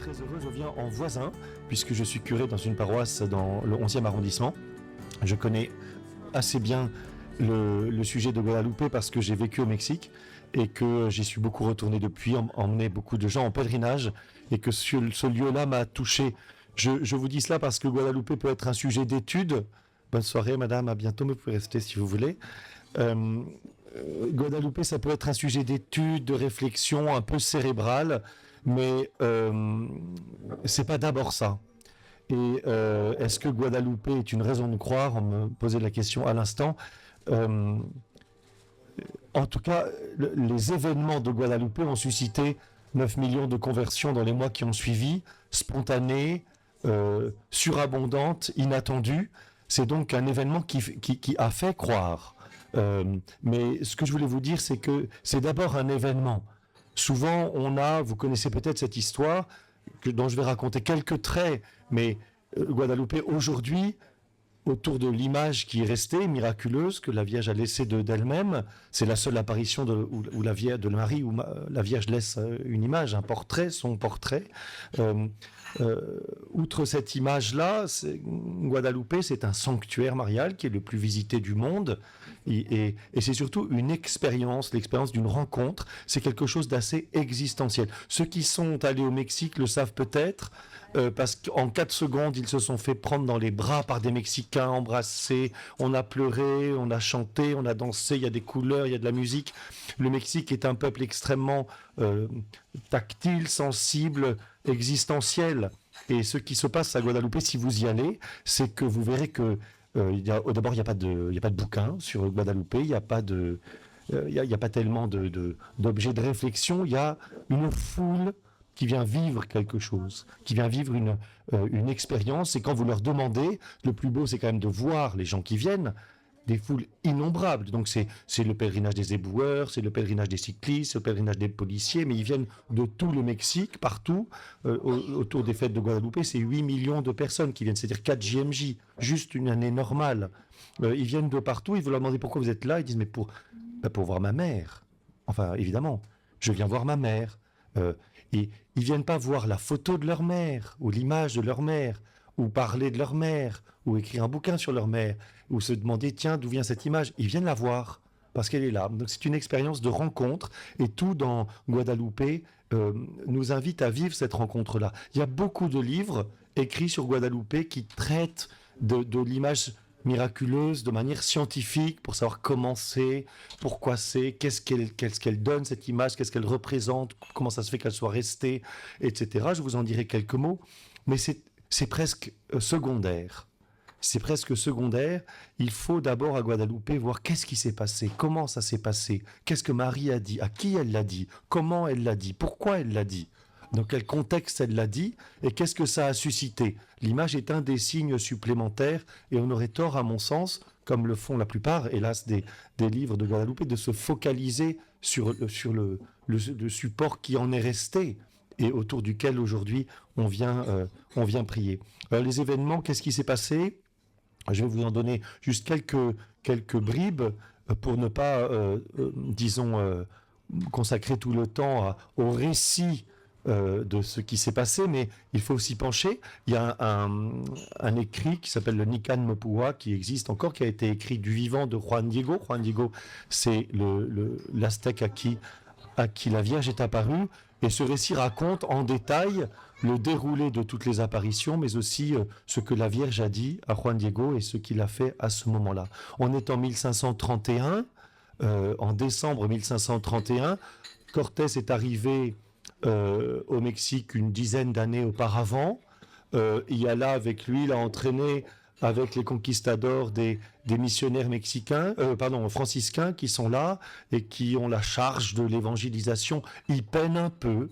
très heureux, je viens en voisin, puisque je suis curé dans une paroisse dans le 11e arrondissement. Je connais assez bien le sujet de Guadalupe parce que j'ai vécu au Mexique et que j'y suis beaucoup retourné depuis, emmené beaucoup de gens en pèlerinage et que ce lieu-là m'a touché. Je vous dis cela parce que Guadalupe peut être un sujet d'étude. Bonne soirée madame, à bientôt, mais vous pouvez rester si vous voulez. Guadalupe, ça peut être un sujet d'étude, de réflexion un peu cérébral, mais c'est pas d'abord ça. Et est-ce que Guadalupe est une raison de croire? On me posait la question à l'instant. En tout cas, les événements de Guadalupe ont suscité 9 millions de conversions dans les mois qui ont suivi, spontanées, surabondantes, inattendues. C'est donc un événement qui a fait croire. Mais ce que je voulais vous dire, c'est que c'est d'abord un événement. Souvent, vous connaissez peut-être cette histoire, dont je vais raconter quelques traits, mais Guadalupe, aujourd'hui, autour de l'image qui est restée, miraculeuse, que la Vierge a laissée d'elle-même, c'est la seule apparition où la Vierge, de Marie, où la Vierge laisse une image, un portrait, son portrait. Outre cette image-là, Guadalupe, c'est un sanctuaire marial qui est le plus visité du monde. Et c'est surtout une expérience, l'expérience d'une rencontre. C'est quelque chose d'assez existentiel. Ceux qui sont allés au Mexique le savent peut-être, parce qu'en 4 secondes, ils se sont fait prendre dans les bras par des Mexicains, embrassés. On a pleuré, on a chanté, on a dansé, il y a des couleurs, il y a de la musique. Le Mexique est un peuple extrêmement tactile, sensible, existentiel. Et ce qui se passe à Guadalupe, si vous y allez, c'est que vous verrez que d'abord, il n'y a pas de bouquin sur Guadalupe, il n'y a pas tellement d'objets de réflexion, il y a une foule qui vient vivre quelque chose, qui vient vivre une expérience. Et quand vous leur demandez, le plus beau, c'est quand même de voir les gens qui viennent, des foules innombrables. Donc c'est le pèlerinage des éboueurs, c'est le pèlerinage des cyclistes, c'est le pèlerinage des policiers, mais ils viennent de tout le Mexique, partout, autour des fêtes de Guadalupe. C'est 8 millions de personnes qui viennent, c'est-à-dire 4 JMJ, juste une année normale. Ils viennent de partout, vous leur demandez pourquoi vous êtes là, ils disent mais pour voir ma mère. Enfin, évidemment, je viens voir ma mère. Et ils viennent pas voir la photo de leur mère, ou l'image de leur mère, ou parler de leur mère, ou écrire un bouquin sur leur mère, ou se demander, tiens, d'où vient cette image? Ils viennent la voir, parce qu'elle est là. Donc c'est une expérience de rencontre, et tout dans Guadalupe nous invite à vivre cette rencontre-là. Il y a beaucoup de livres écrits sur Guadalupe qui traitent de l'image miraculeuse de manière scientifique pour savoir comment c'est, pourquoi c'est, qu'est-ce qu'elle donne cette image, qu'est-ce qu'elle représente, comment ça se fait qu'elle soit restée, etc. Je vous en dirai quelques mots, mais c'est presque secondaire. C'est presque secondaire. Il faut d'abord à Guadalupe voir qu'est-ce qui s'est passé, comment ça s'est passé, qu'est-ce que Marie a dit, à qui elle l'a dit, comment elle l'a dit, pourquoi elle l'a dit. Dans quel contexte elle l'a dit et qu'est-ce que ça a suscité? L'image est un des signes supplémentaires et on aurait tort, à mon sens, comme le font la plupart, hélas, des livres de Guadalupe, de se focaliser sur le support qui en est resté et autour duquel aujourd'hui on vient prier. Alors, les événements, qu'est-ce qui s'est passé? Je vais vous en donner juste quelques bribes pour ne pas, consacrer tout le temps au récit de ce qui s'est passé, mais il faut s'y pencher. Il y a un écrit qui s'appelle le Nican Mopua, qui existe encore, qui a été écrit du vivant de Juan Diego. Juan Diego, c'est l'Aztèque à qui la Vierge est apparue, et ce récit raconte en détail le déroulé de toutes les apparitions, mais aussi ce que la Vierge a dit à Juan Diego et ce qu'il a fait à ce moment-là. On est en 1531, en décembre 1531, Cortés est arrivé au Mexique une dizaine d'années auparavant. Il y a là avec lui, il a entraîné avec les conquistadors des missionnaires franciscains qui sont là et qui ont la charge de l'évangélisation. Ils peinent un peu.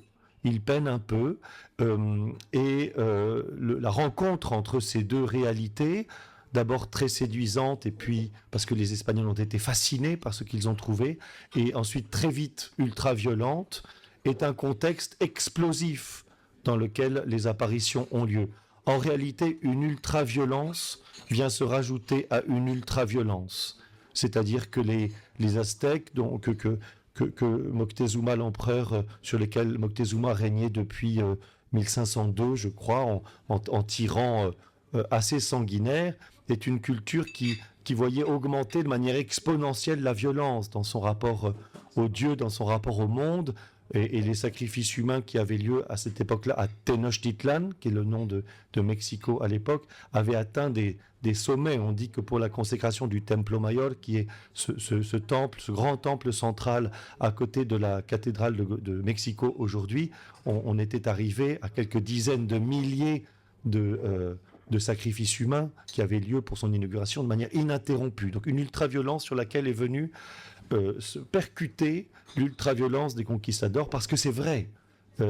La rencontre entre ces deux réalités, d'abord très séduisante, et puis parce que les Espagnols ont été fascinés par ce qu'ils ont trouvé, et ensuite très vite ultra-violente, est un contexte explosif dans lequel les apparitions ont lieu. En réalité, une ultra-violence vient se rajouter à une ultra-violence. C'est-à-dire que les Aztèques, que Moctezuma, l'empereur sur lequel Moctezuma régnait depuis 1502, je crois, en tyran assez sanguinaire, est une culture qui voyait augmenter de manière exponentielle la violence dans son rapport au Dieu, dans son rapport au monde, et les sacrifices humains qui avaient lieu à cette époque-là à Tenochtitlan, qui est le nom de Mexico à l'époque, avaient atteint des sommets. On dit que pour la consécration du Templo Mayor, qui est ce temple, ce grand temple central à côté de la cathédrale de Mexico aujourd'hui, on était arrivé à quelques dizaines de milliers de sacrifices humains qui avaient lieu pour son inauguration de manière ininterrompue. Donc une ultra-violence sur laquelle est venue se percuter l'ultra-violence des conquistadors, parce que c'est vrai.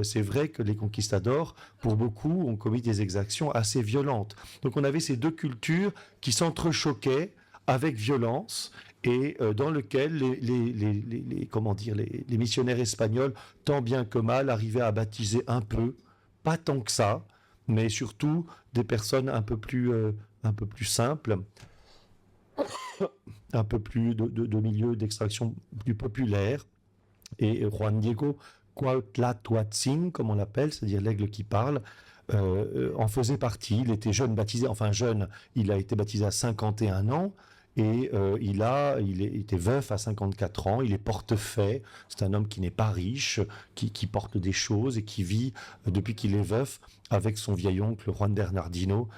C'est vrai que les conquistadors, pour beaucoup, ont commis des exactions assez violentes. Donc on avait ces deux cultures qui s'entrechoquaient avec violence et dans lequel les missionnaires espagnols, tant bien que mal, arrivaient à baptiser un peu, pas tant que ça, mais surtout des personnes un peu plus simples, un peu plus de milieux d'extraction plus populaires. Et Juan Diego Cuauhtlahuatzin, comme on l'appelle, c'est-à-dire l'aigle qui parle, en faisait partie. Il était jeune baptisé, enfin jeune, il a été baptisé à 51 ans. Et il était veuf à 54 ans, il est portefaix, c'est un homme qui n'est pas riche, qui porte des choses et qui vit, depuis qu'il est veuf, avec son vieil oncle Juan Bernardino,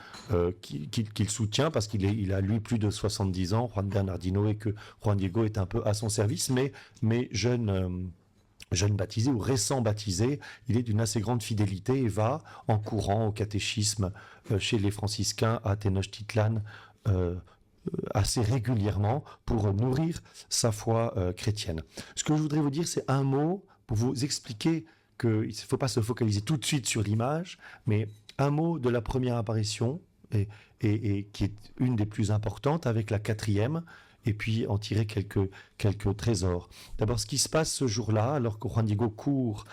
qu'il soutient parce qu'il a lui plus de 70 ans, Juan Bernardino, et que Juan Diego est un peu à son service, mais jeune baptisé ou récent baptisé, il est d'une assez grande fidélité et va en courant au catéchisme chez les franciscains à Tenochtitlan, assez régulièrement pour nourrir sa foi chrétienne. Ce que je voudrais vous dire, c'est un mot pour vous expliquer qu'il ne faut pas se focaliser tout de suite sur l'image, mais un mot de la première apparition, et qui est une des plus importantes, avec la quatrième, et puis en tirer quelques trésors. D'abord, ce qui se passe ce jour-là, alors que Juan Diego court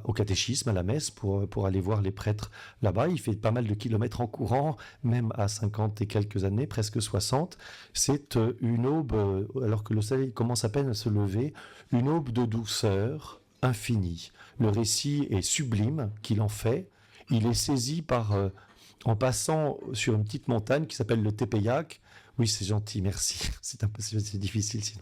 au catéchisme, à la messe, pour aller voir les prêtres là-bas. Il fait pas mal de kilomètres en courant, même à 50 et quelques années, presque 60. C'est une aube, alors que le soleil commence à peine à se lever, une aube de douceur infinie. Le récit est sublime qu'il en fait. Il est saisi en passant sur une petite montagne qui s'appelle le Tepeyac. Oui, c'est gentil, merci. C'est difficile sinon.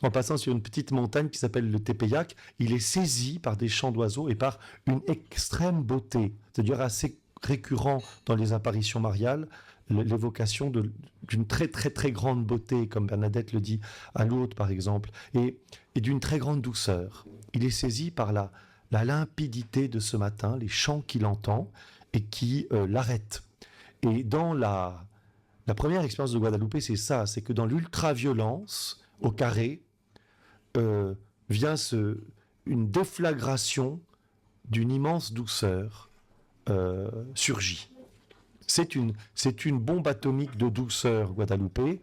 En passant sur une petite montagne qui s'appelle le Tepeyac, il est saisi par des chants d'oiseaux et par une extrême beauté, c'est-à-dire assez récurrent dans les apparitions mariales, l'évocation d'une très très très grande beauté, comme Bernadette le dit à Lourdes par exemple, et d'une très grande douceur. Il est saisi par la limpidité de ce matin, les chants qu'il entend et qui l'arrêtent. Et dans la première expérience de Guadalupe, c'est ça, c'est que dans l'ultra-violence, au carré, vient une déflagration d'une immense douceur surgit. C'est une bombe atomique de douceur, Guadalupe,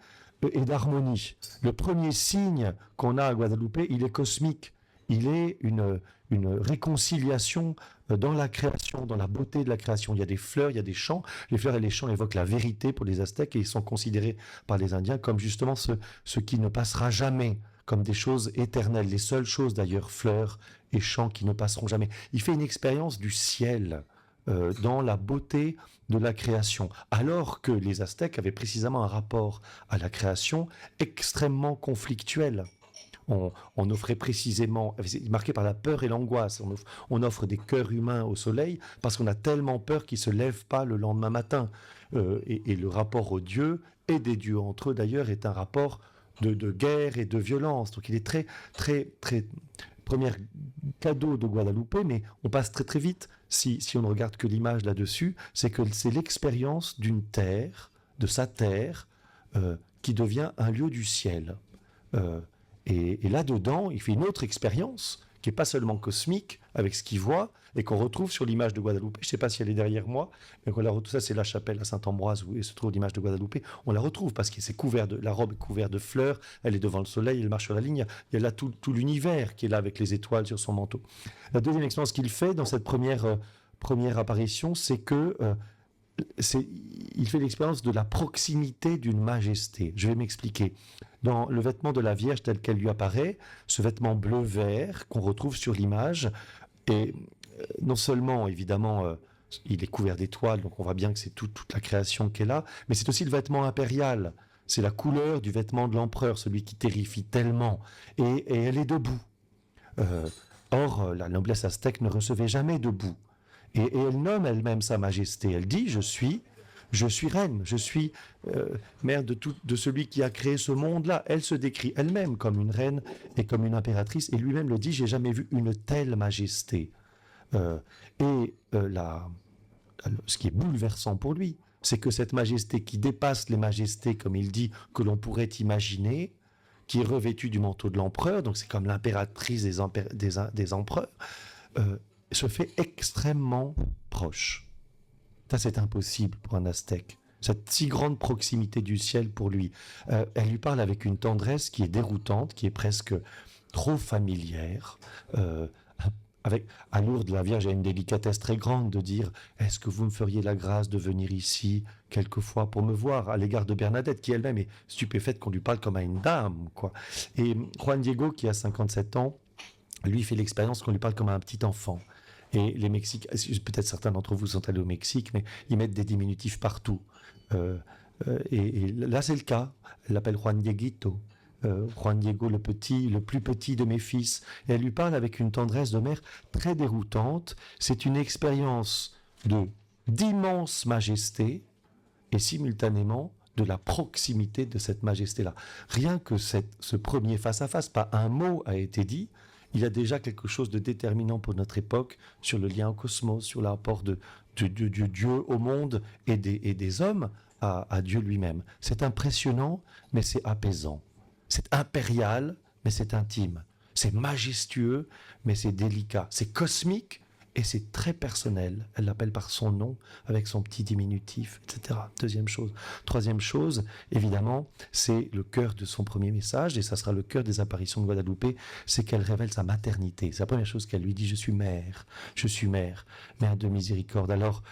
et d'harmonie. Le premier signe qu'on a à Guadalupe, il est cosmique. Il est une réconciliation dans la création, dans la beauté de la création. Il y a des fleurs, il y a des chants. Les fleurs et les chants évoquent la vérité pour les Aztèques et ils sont considérés par les Indiens comme justement ce qui ne passera jamais, comme des choses éternelles. Les seules choses d'ailleurs, fleurs et chants qui ne passeront jamais. Il fait une expérience du ciel dans la beauté de la création, alors que les Aztèques avaient précisément un rapport à la création extrêmement conflictuel. On offrait précisément, marqué par la peur et l'angoisse, on offre des cœurs humains au soleil parce qu'on a tellement peur qu'ils ne se lèvent pas le lendemain matin. Et le rapport aux dieux et des dieux entre eux d'ailleurs est un rapport de guerre et de violence. Donc il est très, très, très... Premier cadeau de Guadalupe, mais on passe très très vite si on ne regarde que l'image là-dessus, c'est que c'est l'expérience d'une terre, de sa terre, qui devient un lieu du ciel. Et là-dedans, il fait une autre expérience qui n'est pas seulement cosmique, avec ce qu'il voit, et qu'on retrouve sur l'image de Guadalupe. Je ne sais pas si elle est derrière moi, mais tout ça, c'est la chapelle à Saint-Ambroise où se trouve l'image de Guadalupe. On la retrouve parce que la robe est couverte de fleurs, elle est devant le soleil, elle marche sur la ligne. Il y a là tout l'univers qui est là avec les étoiles sur son manteau. La deuxième expérience qu'il fait dans cette première apparition, c'est que il fait l'expérience de la proximité d'une majesté. Je vais m'expliquer. Dans le vêtement de la Vierge tel qu'elle lui apparaît, ce vêtement bleu-vert qu'on retrouve sur l'image, et non seulement, évidemment, il est couvert d'étoiles, donc on voit bien que c'est toute la création qui est là, mais c'est aussi le vêtement impérial. C'est la couleur du vêtement de l'empereur, celui qui terrifie tellement. Et elle est debout. Euh, Or, la noblesse aztèque ne recevait jamais debout. Et elle nomme elle-même sa majesté. Elle dit, je suis reine, je suis mère de celui qui a créé ce monde-là. Elle se décrit elle-même comme une reine et comme une impératrice. Et lui-même le dit, j'ai jamais vu une telle majesté. Euh, ce qui est bouleversant pour lui, c'est que cette majesté qui dépasse les majestés, comme il dit, que l'on pourrait imaginer, qui est revêtue du manteau de l'empereur, donc c'est comme l'impératrice des empereurs, se fait extrêmement proche. Ça, c'est impossible pour un Aztèque. Cette si grande proximité du ciel pour lui. Elle lui parle avec une tendresse qui est déroutante, qui est presque trop familière. À Lourdes, la Vierge a une délicatesse très grande de dire « Est-ce que vous me feriez la grâce de venir ici quelquefois pour me voir ?» à l'égard de Bernadette, qui elle-même est stupéfaite qu'on lui parle comme à une dame, quoi. Et Juan Diego, qui a 57 ans, lui fait l'expérience qu'on lui parle comme à un petit enfant. Et les Mexicains, peut-être certains d'entre vous sont allés au Mexique, mais ils mettent des diminutifs partout. Et là, c'est le cas. Elle l'appelle Juan Dieguito. Juan Diego le petit, le plus petit de mes fils. Et elle lui parle avec une tendresse de mère très déroutante. C'est une expérience d'immense majesté et simultanément de la proximité de cette majesté-là. Rien que ce premier face-à-face, pas un mot a été dit, il y a déjà quelque chose de déterminant pour notre époque sur le lien au cosmos, sur l'apport de Dieu au monde et des hommes à Dieu lui-même. C'est impressionnant, mais c'est apaisant. C'est impérial, mais c'est intime. C'est majestueux, mais c'est délicat. C'est cosmique, et c'est très personnel. Elle l'appelle par son nom, avec son petit diminutif, etc. Deuxième chose. Troisième chose, évidemment, c'est le cœur de son premier message, et ça sera le cœur des apparitions de Guadalupe, c'est qu'elle révèle sa maternité. C'est la première chose qu'elle lui dit, je suis mère, mère de miséricorde. Alors,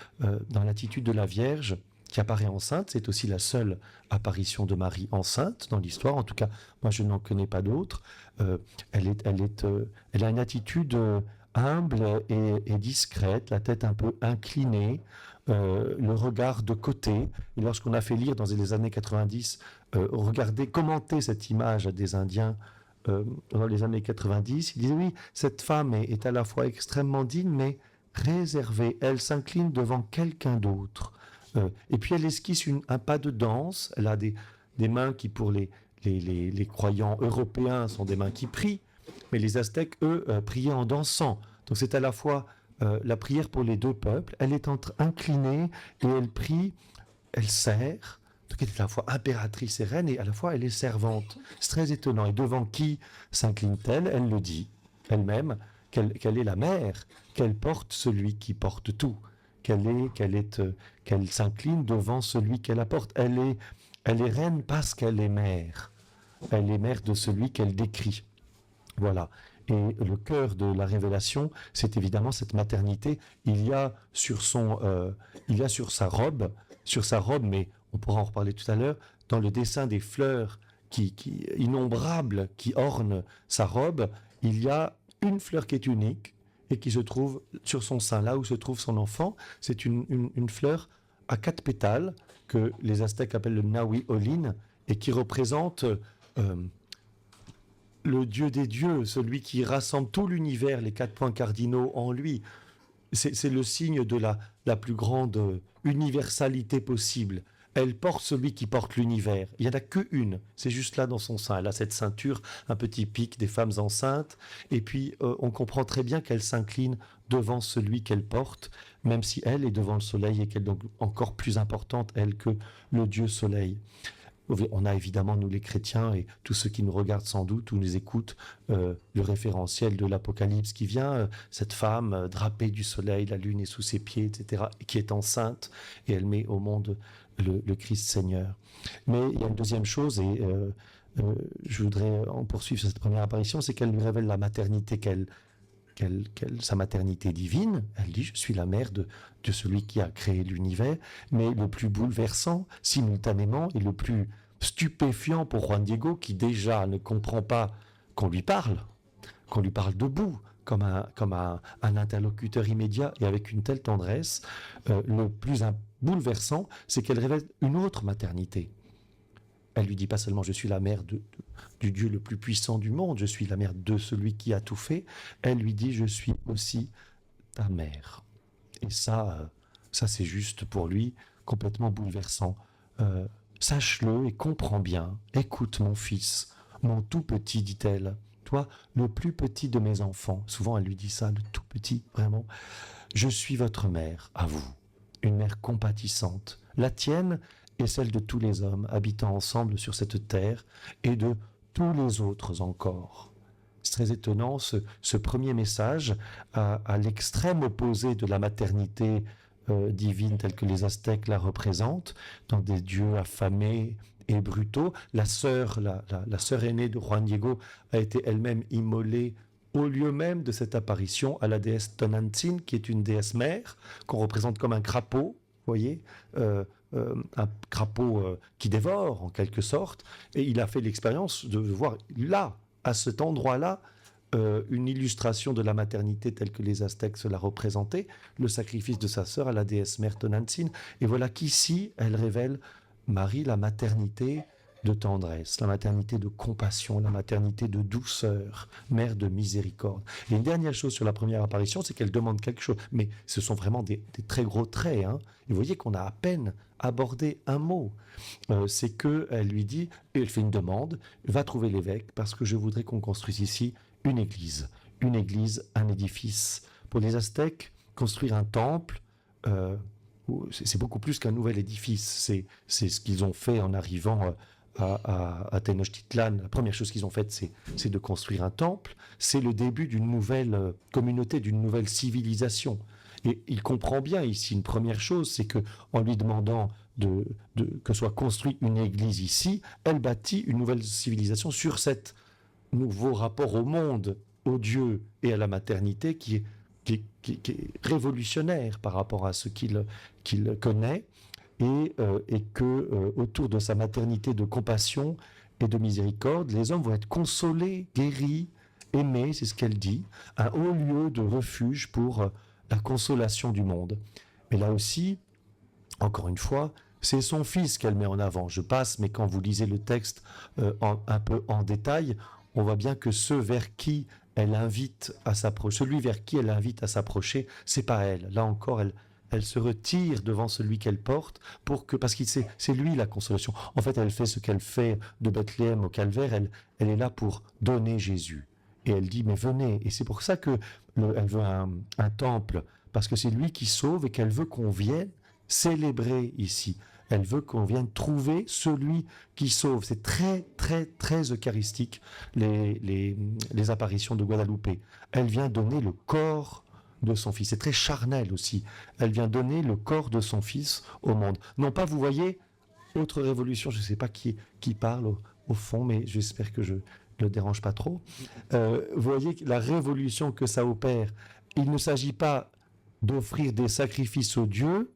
dans l'attitude de la Vierge, qui apparaît enceinte, c'est aussi la seule apparition de Marie enceinte dans l'histoire. En tout cas, moi, je n'en connais pas d'autres. Elle a une attitude humble et discrète, la tête un peu inclinée, le regard de côté. Et lorsqu'on a fait lire dans les années 90, commenter cette image à des Indiens dans les années 90, ils disaient oui, cette femme est à la fois extrêmement digne, mais réservée. Elle s'incline devant quelqu'un d'autre. Et puis elle esquisse un pas de danse. Elle a des mains qui, pour les croyants européens, sont des mains qui prient. Mais les Aztèques, eux, priaient en dansant. Donc c'est à la fois la prière pour les deux peuples. Elle est inclinée et elle prie, elle sert. Donc elle est à la fois impératrice et reine et à la fois elle est servante. C'est très étonnant. Et devant qui s'incline-t-elle? Elle le dit elle-même, qu'elle est la mère, qu'elle porte celui qui porte tout. Qu'elle s'incline devant celui qu'elle apporte. Elle est reine parce qu'elle est mère. Elle est mère de celui qu'elle décrit. Voilà. Et le cœur de la révélation, c'est évidemment cette maternité. Il y a sur sa robe, mais on pourra en reparler tout à l'heure, dans le dessin des fleurs innombrables qui ornent sa robe, il y a une fleur qui est unique, et qui se trouve sur son sein, là où se trouve son enfant. C'est une fleur à 4 pétales que les Aztèques appellent le Nahui Olin et qui représente le Dieu des dieux, celui qui rassemble tout l'univers, les 4 points cardinaux en lui. C'est le signe de la plus grande universalité possible. Elle porte celui qui porte l'univers. Il n'y en a qu'une, c'est juste là dans son sein. Elle a cette ceinture un peu typique des femmes enceintes. Et puis, on comprend très bien qu'elle s'incline devant celui qu'elle porte, même si elle est devant le soleil et qu'elle est donc encore plus importante, elle, que le Dieu soleil. On a évidemment, nous les chrétiens, et tous ceux qui nous regardent sans doute ou nous écoutent, le référentiel de l'Apocalypse qui vient, cette femme drapée du soleil, la lune est sous ses pieds, etc., qui est enceinte, et elle met au monde le Christ Seigneur. Mais il y a une deuxième chose, et je voudrais en poursuivre sur cette première apparition, c'est qu'elle lui révèle la maternité sa maternité divine. Elle dit, je suis la mère de celui qui a créé l'univers, mais le plus bouleversant, simultanément, et le plus stupéfiant pour Juan Diego, qui déjà ne comprend pas qu'on lui parle debout, un interlocuteur immédiat et avec une telle tendresse. Le plus bouleversant, c'est qu'elle révèle une autre maternité. Elle lui dit pas seulement je suis la mère du Dieu le plus puissant du monde, je suis la mère de celui qui a tout fait. Elle lui dit je suis aussi ta mère. Et ça c'est juste pour lui complètement bouleversant. Sache-le et comprends bien. Écoute mon fils, mon tout petit, dit-elle. Toi, le plus petit de mes enfants. Souvent elle lui dit ça, le tout petit, vraiment. Je suis votre mère, à vous. Une mère compatissante. La tienne et celle de tous les hommes habitant ensemble sur cette terre et de tous les autres encore. C'est très étonnant ce premier message à l'extrême opposé de la maternité divine telle que les Aztèques la représentent, dans des dieux affamés et brutaux. La sœur aînée de Juan Diego a été elle-même immolée au lieu même de cette apparition à la déesse Tonantzin, qui est une déesse mère, qu'on représente comme un crapaud, vous voyez, un crapaud qui dévore en quelque sorte, et il a fait l'expérience de voir là, à cet endroit-là, une illustration de la maternité telle que les Aztèques se la représentaient, le sacrifice de sa sœur à la déesse mère Tonantzin, et voilà qu'ici, elle révèle Marie, la maternité de tendresse, la maternité de compassion, la maternité de douceur, mère de miséricorde. Et une dernière chose sur la première apparition, c'est qu'elle demande quelque chose, mais ce sont vraiment des très gros traits, hein. Et vous voyez qu'on a à peine abordé un mot. C'est qu'elle lui dit, et elle fait une demande, va trouver l'évêque, parce que je voudrais qu'on construise ici une église, un édifice. Pour les Aztèques, construire un temple, c'est beaucoup plus qu'un nouvel édifice. C'est ce qu'ils ont fait en arrivant à Tenochtitlan. La première chose qu'ils ont faite, c'est de construire un temple. C'est le début d'une nouvelle communauté, d'une nouvelle civilisation. Et il comprend bien ici une première chose, c'est que en lui demandant que soit construite une église ici, elle bâtit une nouvelle civilisation sur cet nouveau rapport au monde, au Dieu et à la maternité qui est révolutionnaire par rapport à ce qu'il connaît, et que autour de sa maternité de compassion et de miséricorde, les hommes vont être consolés, guéris, aimés, c'est ce qu'elle dit, un haut lieu de refuge pour la consolation du monde. Mais là aussi, encore une fois, c'est son fils qu'elle met en avant. Je passe, mais quand vous lisez le texte un peu en détail, on voit bien que celui vers qui elle invite à s'approcher, c'est pas elle. Là encore, elle se retire devant celui qu'elle porte parce que c'est lui la consolation. En fait, elle fait ce qu'elle fait de Bethléem au Calvaire. Elle est là pour donner Jésus. Et elle dit, mais venez. Et c'est pour ça que elle veut un temple, parce que c'est lui qui sauve et qu'elle veut qu'on vienne célébrer ici. Elle veut qu'on vienne trouver celui qui sauve. C'est très, très, très eucharistique, les apparitions de Guadalupe. Elle vient donner le corps de son fils. C'est très charnel aussi. Elle vient donner le corps de son fils au monde. Non pas, vous voyez, autre révolution, je ne sais pas qui parle au fond, mais j'espère que je ne le dérange pas trop. Vous voyez la révolution que ça opère. Il ne s'agit pas d'offrir des sacrifices aux dieux,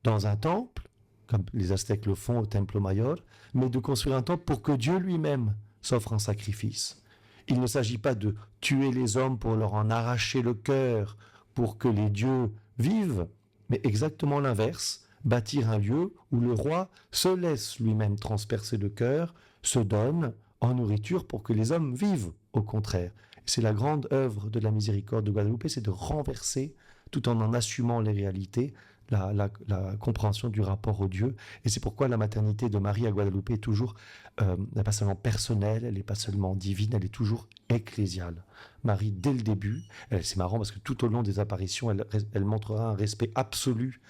dans un temple, comme les Aztèques le font au Templo Mayor, mais de construire un temple pour que Dieu lui-même s'offre en sacrifice. Il ne s'agit pas de tuer les hommes pour leur en arracher le cœur, pour que les dieux vivent, mais exactement l'inverse, bâtir un lieu où le roi se laisse lui-même transpercer le cœur, se donne en nourriture pour que les hommes vivent, au contraire. C'est la grande œuvre de la miséricorde de Guadalupe, c'est de renverser, tout en assumant les réalités, la compréhension du rapport au Dieu. Et c'est pourquoi la maternité de Marie à Guadalupe est toujours, n'est pas seulement personnelle, elle n'est pas seulement divine, elle est toujours ecclésiale. Marie, dès le début, c'est marrant parce que tout au long des apparitions, elle montrera un respect absolu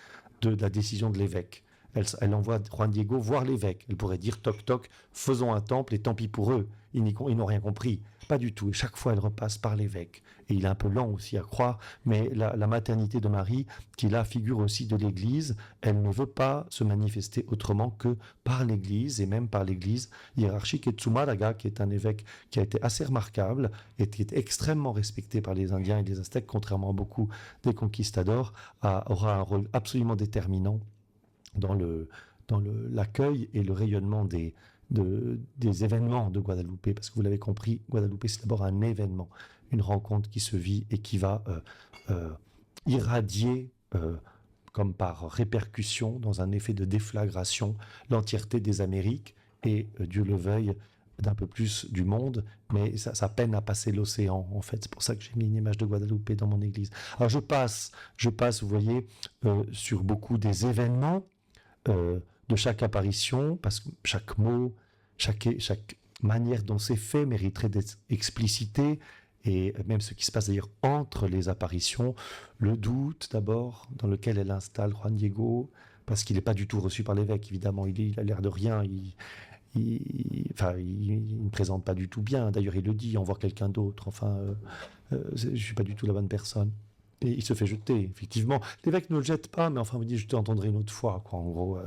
de la décision de l'évêque. Elle envoie Juan Diego voir l'évêque. Elle pourrait dire toc toc, faisons un temple et tant pis pour eux. Ils n'ont rien compris. Pas du tout. Et chaque fois, elle repasse par l'évêque. Et il est un peu lent aussi à croire, mais la maternité de Marie, qui là figure aussi de l'Église, elle ne veut pas se manifester autrement que par l'Église, et même par l'Église hiérarchique. Et Tsumadaga, qui est un évêque qui a été assez remarquable et qui est extrêmement respecté par les Indiens et les Aztèques, contrairement à beaucoup des conquistadors, aura un rôle absolument déterminant dans l'accueil et le rayonnement des événements de Guadalupe, parce que vous l'avez compris, Guadalupe c'est d'abord un événement, une rencontre qui se vit et qui va irradier, comme par répercussion, dans un effet de déflagration, l'entièreté des Amériques et, Dieu le veuille, d'un peu plus du monde, mais ça peine à passer l'océan, en fait. C'est pour ça que j'ai mis une image de Guadeloupe dans mon église. Alors je passe, vous voyez, sur beaucoup des événements de chaque apparition, parce que chaque mot, chaque manière dont c'est fait mériterait d'être explicité, et même ce qui se passe d'ailleurs entre les apparitions, le doute d'abord, dans lequel elle installe Juan Diego, parce qu'il n'est pas du tout reçu par l'évêque, évidemment, il a l'air de rien, il ne présente pas du tout bien. D'ailleurs, il le dit, envoie quelqu'un d'autre. Enfin, je ne suis pas du tout la bonne personne. Et il se fait jeter, effectivement. L'évêque ne le jette pas, mais enfin, il me dit, je t'entendrai une autre fois, quoi, en gros.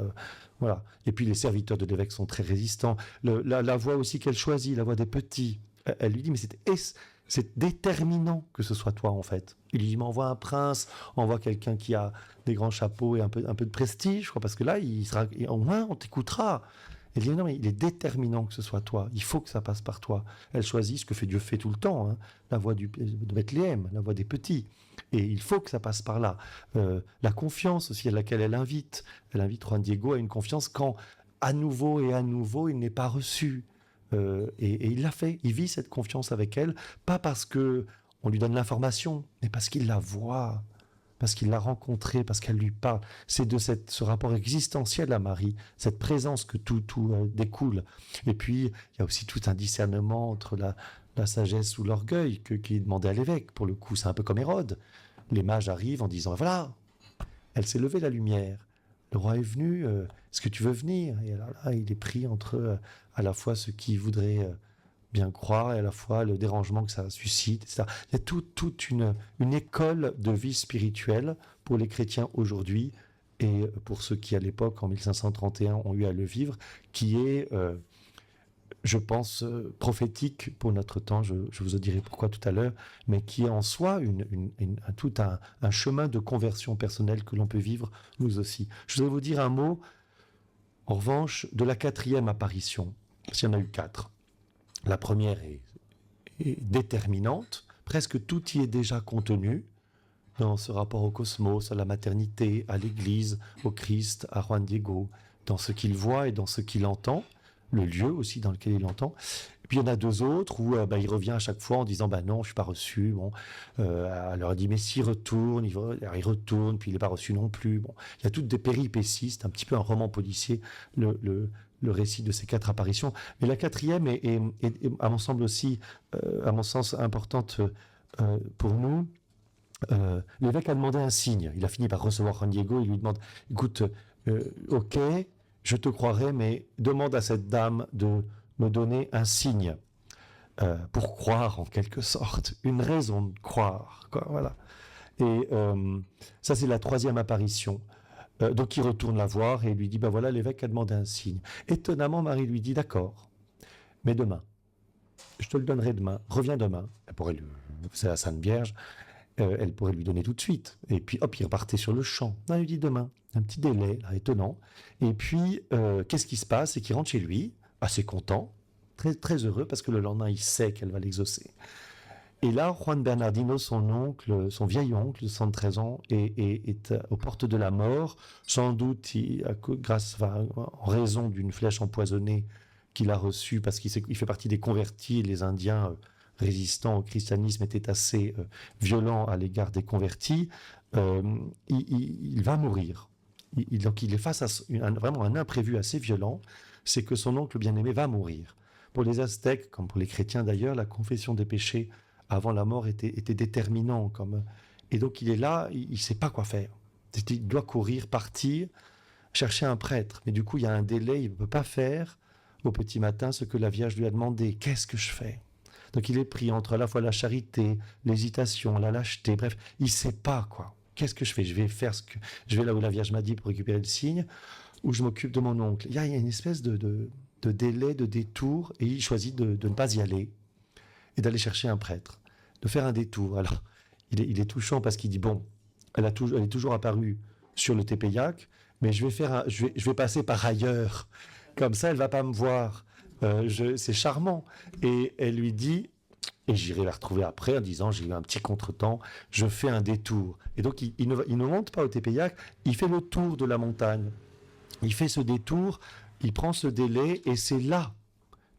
Voilà. Et puis, les serviteurs de l'évêque sont très résistants. La voix aussi qu'elle choisit, la voix des petits, elle lui dit, mais c'est déterminant que ce soit toi, en fait. Il lui dit, mais envoie un prince, envoie quelqu'un qui a des grands chapeaux et un peu de prestige, quoi, parce que là, au moins, on t'écoutera. Elle dit, non, mais il est déterminant que ce soit toi. Il faut que ça passe par toi. Elle choisit ce que Dieu fait tout le temps, hein, la voix de Bethléem, la voix des petits. Et il faut que ça passe par là. La confiance aussi à laquelle elle invite Juan Diego à une confiance quand, à nouveau et à nouveau, il n'est pas reçu. Et il l'a fait. Il vit cette confiance avec elle, pas parce que on lui donne l'information, mais parce qu'il la voit, parce qu'il l'a rencontrée, parce qu'elle lui parle. C'est de ce rapport existentiel à Marie, cette présence que tout découle. Et puis, il y a aussi tout un discernement entre la sagesse ou l'orgueil qui est demandé à l'évêque. Pour le coup, c'est un peu comme Hérode. Les mages arrivent en disant, voilà, elle s'est levée la lumière. Le roi est venu, est-ce que tu veux venir? Et alors là, il est pris entre à la fois ceux qui voudraient bien croire et à la fois le dérangement que ça suscite, etc. Il y a toute une école de vie spirituelle pour les chrétiens aujourd'hui et pour ceux qui, à l'époque, en 1531, ont eu à le vivre, qui est, je pense, prophétique pour notre temps, je vous en dirai pourquoi tout à l'heure, mais qui est en soi tout un chemin de conversion personnelle que l'on peut vivre nous aussi. Je voudrais vous dire un mot, en revanche, de la 4e apparition, parce qu'il y en a eu 4. La première est déterminante, presque tout y est déjà contenu, dans ce rapport au cosmos, à la maternité, à l'Église, au Christ, à Juan Diego, dans ce qu'il voit et dans ce qu'il entend, le lieu aussi dans lequel il entend. Et puis il y en a 2 autres où il revient à chaque fois en disant non, je ne suis pas reçu. Bon, alors il dit mais s'il retourne, il retourne, puis il n'est pas reçu non plus. Bon, il y a toutes des péripéties, c'est un petit peu un roman policier, le récit de ces 4 apparitions. Mais la 4e est à mon sens aussi, à mon sens, importante pour nous. L'évêque a demandé un signe. Il a fini par recevoir Juan Diego. Il lui demande, écoute, ok, je te croirai, mais demande à cette dame de me donner un signe pour croire en quelque sorte, une raison de croire, quoi, voilà. Et ça, c'est la 3e apparition. Donc il retourne la voir et lui dit, voilà, l'évêque a demandé un signe. Étonnamment, Marie lui dit, d'accord, mais demain, je te le donnerai demain, reviens demain. C'est la Sainte Vierge, elle pourrait lui donner tout de suite. Et puis hop, il repartait sur le champ. Non, il lui dit demain, un petit délai, là, étonnant. Et puis, qu'est-ce qui se passe? C'est qu'il rentre chez lui, assez content, très, très heureux, parce que le lendemain, il sait qu'elle va l'exaucer. Et là, Juan Bernardino, son vieil oncle de 113 ans, est aux portes de la mort, sans doute en raison d'une flèche empoisonnée qu'il a reçue, parce qu'il fait partie des convertis, les Indiens résistants au christianisme étaient assez violents à l'égard des convertis. Il va mourir. Donc il est face à vraiment un imprévu assez violent, c'est que son oncle bien-aimé va mourir. Pour les Aztèques, comme pour les chrétiens d'ailleurs, la confession des péchés avant la mort était déterminant. Et donc il est là, il ne sait pas quoi faire. Il doit courir, partir, chercher un prêtre. Mais du coup, il y a un délai, il ne peut pas faire au petit matin ce que la Vierge lui a demandé. Qu'est-ce que je fais? Donc il est pris entre à la fois la charité, l'hésitation, la lâcheté, bref, il ne sait pas quoi. Qu'est-ce que je fais? Je vais là où la Vierge m'a dit pour récupérer le signe, ou je m'occupe de mon oncle. Il y a une espèce de délai, de détour, et il choisit de ne pas y aller et d'aller chercher un prêtre, de faire un détour. Alors, il est touchant parce qu'il dit, elle est toujours apparue sur le Tepeyac, mais je vais passer par ailleurs. Comme ça, elle ne va pas me voir. C'est charmant. Et elle lui dit, Et j'irai la retrouver après en disant j'ai eu un petit contretemps, je fais un détour. Et donc il ne monte pas au Tepeyac, il fait le tour de la montagne. Il fait ce détour, il prend ce délai et c'est là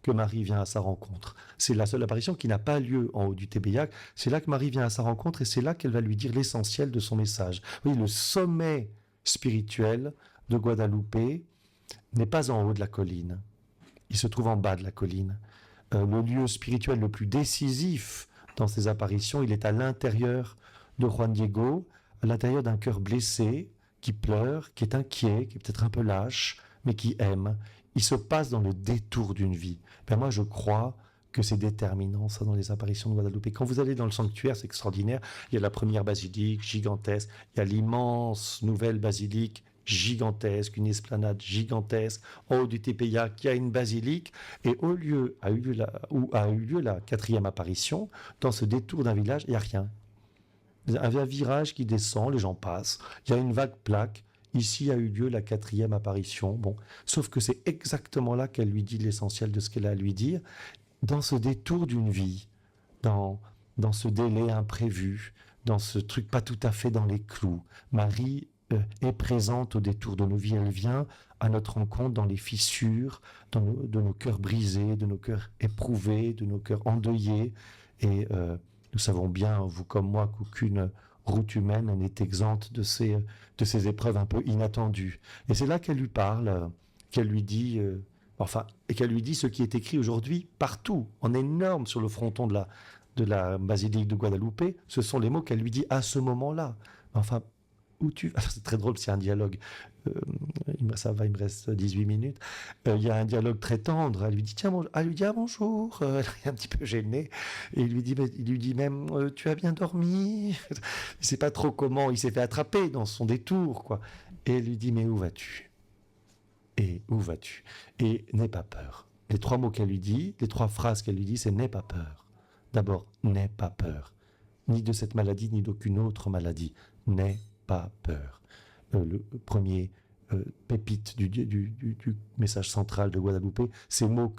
que Marie vient à sa rencontre. C'est la seule apparition qui n'a pas lieu en haut du Tepeyac. C'est là que Marie vient à sa rencontre et c'est là qu'elle va lui dire l'essentiel de son message. Oui, le sommet spirituel de Guadalupe n'est pas en haut de la colline. Il se trouve en bas de la colline. Le lieu spirituel le plus décisif dans ces apparitions, il est à l'intérieur de Juan Diego, à l'intérieur d'un cœur blessé, qui pleure, qui est inquiet, qui est peut-être un peu lâche, mais qui aime. Il se passe dans le détour d'une vie. Ben moi, je crois que c'est déterminant, ça, dans les apparitions de Guadalupe. Quand vous allez dans le sanctuaire, c'est extraordinaire. Il y a la première basilique gigantesque, il y a l'immense nouvelle basilique gigantesque, une esplanade gigantesque. En haut du Tepeyac, il y a une basilique. Et où a eu lieu la quatrième apparition, dans ce détour d'un village, il n'y a rien. Il y a un virage qui descend, les gens passent. Il y a une vague plaque. Ici a eu lieu la quatrième apparition. Bon, sauf que c'est exactement là qu'elle lui dit l'essentiel de ce qu'elle a à lui dire. Dans ce détour d'une vie, dans ce délai imprévu, dans ce truc pas tout à fait dans les clous, Marie est présente au détour de nos vies. Elle vient à notre rencontre dans les fissures de nos cœurs brisés, de nos cœurs éprouvés, de nos cœurs endeuillés. Et nous savons bien, vous comme moi, qu'aucune route humaine n'est exempte de ces épreuves un peu inattendues. Et c'est là qu'elle lui parle, qu'elle lui dit... et qu'elle lui dit ce qui est écrit aujourd'hui partout, en énorme sur le fronton de la basilique de Guadalupe. Ce sont les mots qu'elle lui dit à ce moment-là. Enfin, où tu vas? C'est très drôle, c'est un dialogue. Ça va, il me reste 18 minutes. Il y a un dialogue très tendre. Elle lui dit tiens, elle lui dit bonjour. Elle est un petit peu gênée. Et il lui dit même tu as bien dormi. Il ne sait pas trop comment. Il s'est fait attraper dans son détour, quoi. Et elle lui dit mais où vas-tu? Et où vas-tu? Et n'aie pas peur. Les trois mots qu'elle lui dit, les trois phrases qu'elle lui dit, c'est n'aie pas peur. D'abord, n'aie pas peur. Ni de cette maladie, ni d'aucune autre maladie. N'aie pas peur. Le premier pépite du message central de Guadalupe, ces mots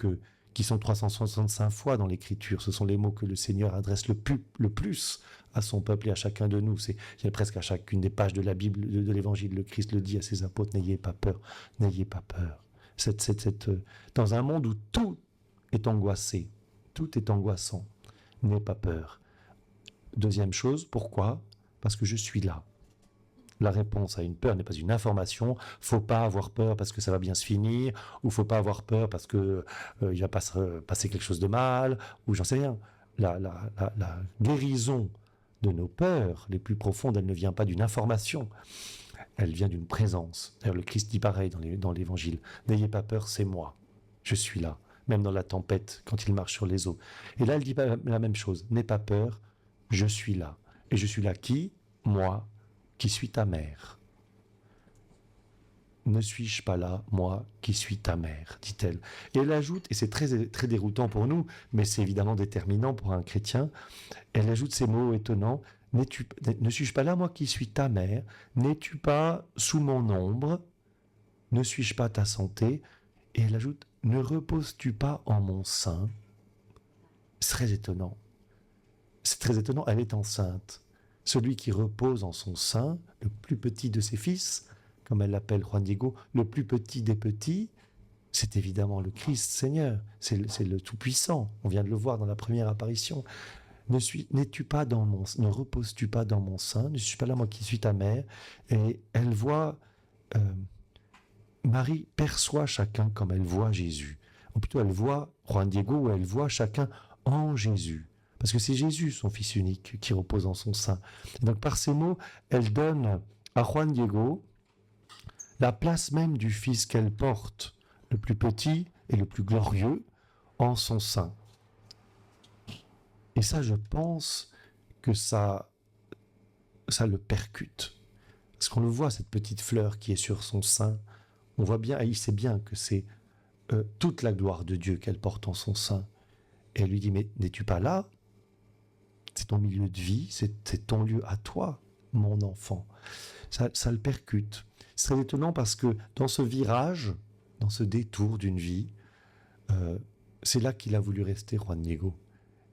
qui sont 365 fois dans l'Écriture, ce sont les mots que le Seigneur adresse le plus à son peuple et à chacun de nous. Il y a presque à chacune des pages de la Bible, de l'Évangile, le Christ le dit à ses apôtres, n'ayez pas peur, n'ayez pas peur. Dans un monde où tout est angoissé, tout est angoissant, n'aie pas peur. Deuxième chose, pourquoi? Parce que je suis là. La réponse à une peur n'est pas une information. Faut pas avoir peur parce que ça va bien se finir, ou faut pas avoir peur parce que il va pas se passer quelque chose de mal, ou j'en sais rien. La guérison de nos peurs les plus profondes, elle ne vient pas d'une information, elle vient d'une présence. D'ailleurs, le Christ dit pareil dans l'Évangile. N'ayez pas peur, c'est moi. Je suis là, même dans la tempête, quand il marche sur les eaux. Et là, elle dit la même chose. N'aie pas peur, je suis là. Et je suis là qui? Moi, qui suis ta mère. Ne suis-je pas là, moi, qui suis ta mère, dit-elle. Et elle ajoute, et c'est très, très déroutant pour nous, mais c'est évidemment déterminant pour un chrétien, elle ajoute ces mots étonnants, ne suis-je pas là, moi, qui suis ta mère? N'es-tu pas sous mon ombre? Ne suis-je pas ta santé? Et elle ajoute, ne reposes-tu pas en mon sein? C'est très étonnant. C'est très étonnant, elle est enceinte. Celui qui repose en son sein, le plus petit de ses fils, comme elle l'appelle Juan Diego, le plus petit des petits, c'est évidemment le Christ Seigneur, c'est le Tout-Puissant. On vient de le voir dans la première apparition. Ne reposes-tu pas dans mon sein? Ne suis-je pas là, moi qui suis ta mère? Et elle voit, Marie perçoit chacun comme elle voit Jésus. Ou plutôt, elle voit Juan Diego, ou elle voit chacun en Jésus. Parce que c'est Jésus, son Fils unique, qui repose en son sein. Et donc par ces mots, elle donne à Juan Diego la place même du Fils qu'elle porte, le plus petit et le plus glorieux, en son sein. Et ça, je pense que ça le percute. Parce qu'on le voit, cette petite fleur qui est sur son sein, on voit bien, et il sait bien que c'est toute la gloire de Dieu qu'elle porte en son sein. Et elle lui dit, mais n'es-tu pas là? C'est ton milieu de vie, c'est ton lieu à toi, mon enfant. Ça le percute. C'est très étonnant parce que dans ce virage, dans ce détour d'une vie, c'est là qu'il a voulu rester, Juan Diego.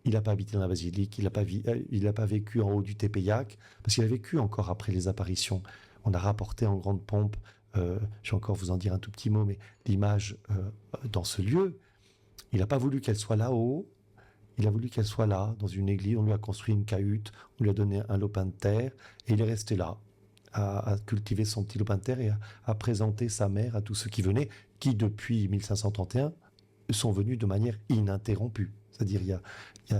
il n'a pas habité dans la basilique, il n'a pas vécu en haut du Tepeyac, parce qu'il a vécu encore après les apparitions. On a rapporté en grande pompe, je vais encore vous en dire un tout petit mot, mais l'image dans ce lieu, il n'a pas voulu qu'elle soit là-haut, il a voulu qu'elle soit là, dans une église, on lui a construit une cahute, on lui a donné un lopin de terre, et il est resté là, à cultiver son petit lopin de terre et à présenter sa mère à tous ceux qui venaient, qui depuis 1531 sont venus de manière ininterrompue. C'est-à-dire, il y a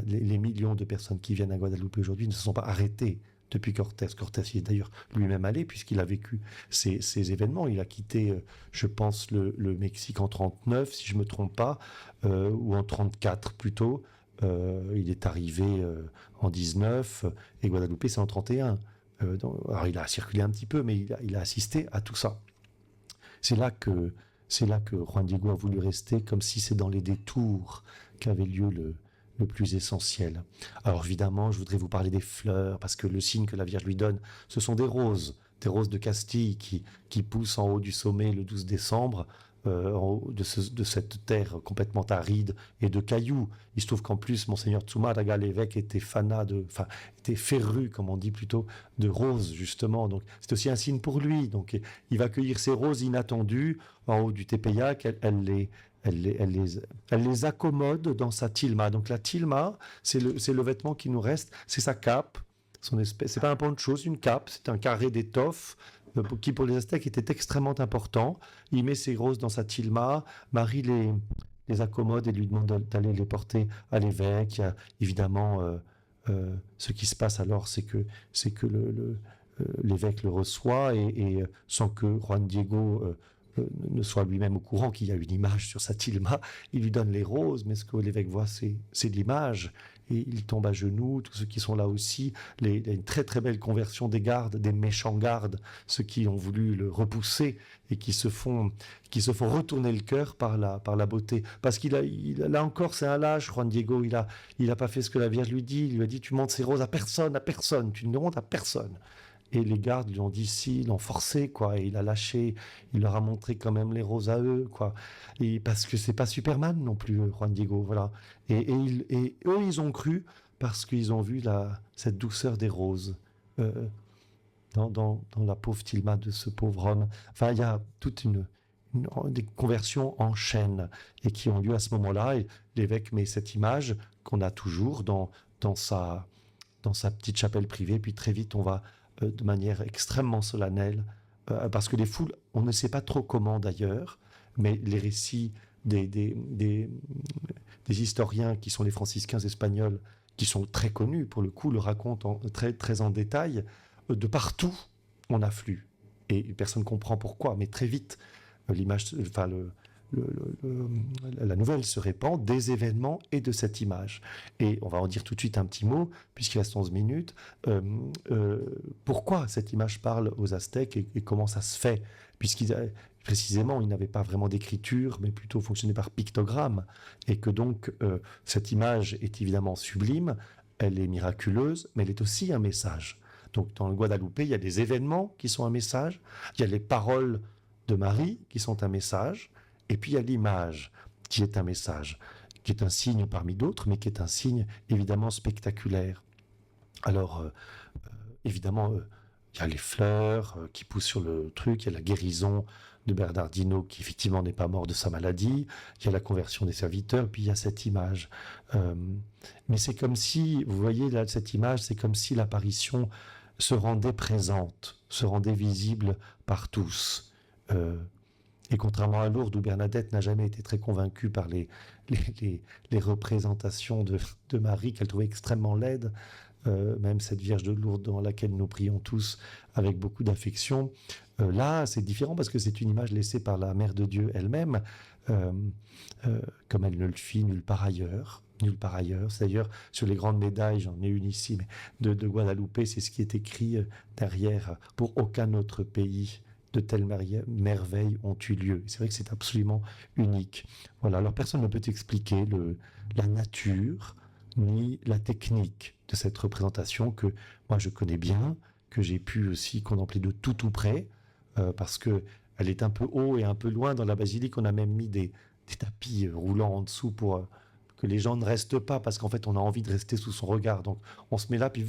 les millions de personnes qui viennent à Guadeloupe aujourd'hui ne se sont pas arrêtées depuis Cortés. Cortés y est d'ailleurs lui-même allé, puisqu'il a vécu ces événements. Il a quitté, je pense, le Mexique en 39, si je ne me trompe pas, ou en 34 plutôt. Il est arrivé en 19, et Guadeloupe, c'est en 31. Alors, il a circulé un petit peu, mais il a assisté à tout ça. C'est là que Juan Diego a voulu rester, comme si c'est dans les détours qu'avait lieu le plus essentiel. Alors évidemment, je voudrais vous parler des fleurs, parce que le signe que la Vierge lui donne, ce sont des roses de Castille qui poussent en haut du sommet le 12 décembre, en haut de cette terre complètement aride et de cailloux. Il se trouve qu'en plus, Monseigneur Tsumadaga, l'évêque, était était féru, comme on dit plutôt, de roses, justement. Donc c'est aussi un signe pour lui. Donc il va cueillir ces roses inattendues en haut du Tepeyac. Elle les accommode dans sa tilma. Donc la tilma, c'est le vêtement qui nous reste, c'est sa cape. C'est pas un poncho, c'est une cape, c'est un carré d'étoffe qui pour les Aztèques était extrêmement important. Il met ses roses dans sa tilma, Marie les accommode et lui demande d'aller les porter à l'évêque. Il y a évidemment ce qui se passe alors, c'est que l'évêque le reçoit et sans que Juan Diego ne soit lui-même au courant qu'il y a une image sur sa tilma, il lui donne les roses, mais ce que l'évêque voit, c'est de l'image. Et il tombe à genoux, tous ceux qui sont là aussi. Il y a une très très belle conversion des gardes, des méchants gardes, ceux qui ont voulu le repousser et qui se font retourner le cœur par la beauté. Parce là encore, c'est un lâche, Juan Diego, il a pas fait ce que la Vierge lui dit. Il lui a dit, tu montes ces roses à personne, tu ne montes à personne. Et les gardes lui ont dit si, ils l'ont forcé, quoi. Et il a lâché, il leur a montré quand même les roses à eux, quoi. Et parce que c'est pas Superman non plus, Juan Diego, voilà. Et eux, ils ont cru parce qu'ils ont vu cette douceur des roses dans la pauvre tilma de ce pauvre homme. Enfin, il y a toute des conversions en chaîne et qui ont lieu à ce moment-là. Et l'évêque met cette image qu'on a toujours dans sa petite chapelle privée. Puis très vite, on va de manière extrêmement solennelle, parce que les foules, on ne sait pas trop comment d'ailleurs, mais les récits des historiens qui sont les franciscains espagnols, qui sont très connus pour le coup, le racontent très, très en détail. De partout, on afflue. Et personne ne comprend pourquoi, mais très vite, la nouvelle se répand des événements et de cette image. Et on va en dire tout de suite un petit mot, puisqu'il reste 11 minutes. Pourquoi cette image parle aux Aztèques et comment ça se fait? Précisément, ils n'avaient pas vraiment d'écriture, mais plutôt fonctionné par pictogramme. Et que donc, cette image est évidemment sublime, elle est miraculeuse, mais elle est aussi un message. Donc, dans le Guadeloupe, il y a des événements qui sont un message, il y a les paroles de Marie qui sont un message, et puis il y a l'image qui est un message, qui est un signe parmi d'autres, mais qui est un signe évidemment spectaculaire. Alors, évidemment, il y a les fleurs qui poussent sur le truc, il y a la guérison de Bernardino qui effectivement n'est pas mort de sa maladie, il y a la conversion des serviteurs, puis il y a cette image. Mais c'est comme si, vous voyez là cette image, c'est comme si l'apparition se rendait présente, se rendait visible par tous. Et contrairement à Lourdes, où Bernadette n'a jamais été très convaincue par les représentations de Marie, qu'elle trouvait extrêmement laides, même cette Vierge de Lourdes dans laquelle nous prions tous avec beaucoup d'affection, là c'est différent parce que c'est une image laissée par la Mère de Dieu elle-même, comme elle ne le fit nulle part ailleurs. Nulle part ailleurs. C'est d'ailleurs sur les grandes médailles, j'en ai une ici, mais de Guadeloupe, c'est ce qui est écrit derrière. Pour aucun autre pays de telles merveilles ont eu lieu. C'est vrai que c'est absolument unique. Voilà. Alors personne ne peut expliquer la nature ni la technique de cette représentation que moi je connais bien, que j'ai pu aussi contempler de tout près, parce que elle est un peu haut et un peu loin dans la basilique. On a même mis des tapis roulants en dessous pour que les gens ne restent pas parce qu'en fait on a envie de rester sous son regard. Donc on se met là, puis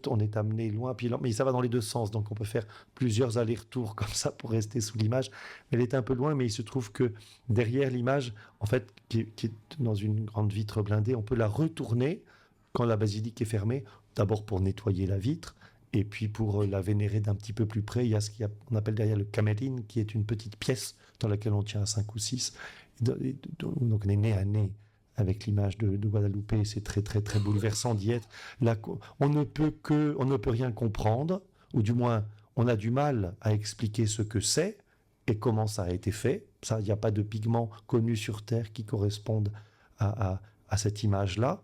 on est amené loin, puis mais ça va dans les deux sens. Donc on peut faire plusieurs allers-retours comme ça pour rester sous l'image. Elle est un peu loin, mais il se trouve que derrière l'image, en fait, qui est dans une grande vitre blindée, on peut la retourner quand la basilique est fermée, d'abord pour nettoyer la vitre, et puis pour la vénérer d'un petit peu plus près, il y a ce qu'on appelle derrière le camerine, qui est une petite pièce dans laquelle on tient à 5 ou 6. Donc on est nez à nez avec l'image de Guadalupe, c'est très très très bouleversant d'y être. Là, on ne peut rien comprendre, ou du moins on a du mal à expliquer ce que c'est et comment ça a été fait. Il n'y a pas de pigments connus sur Terre qui correspondent à cette image-là.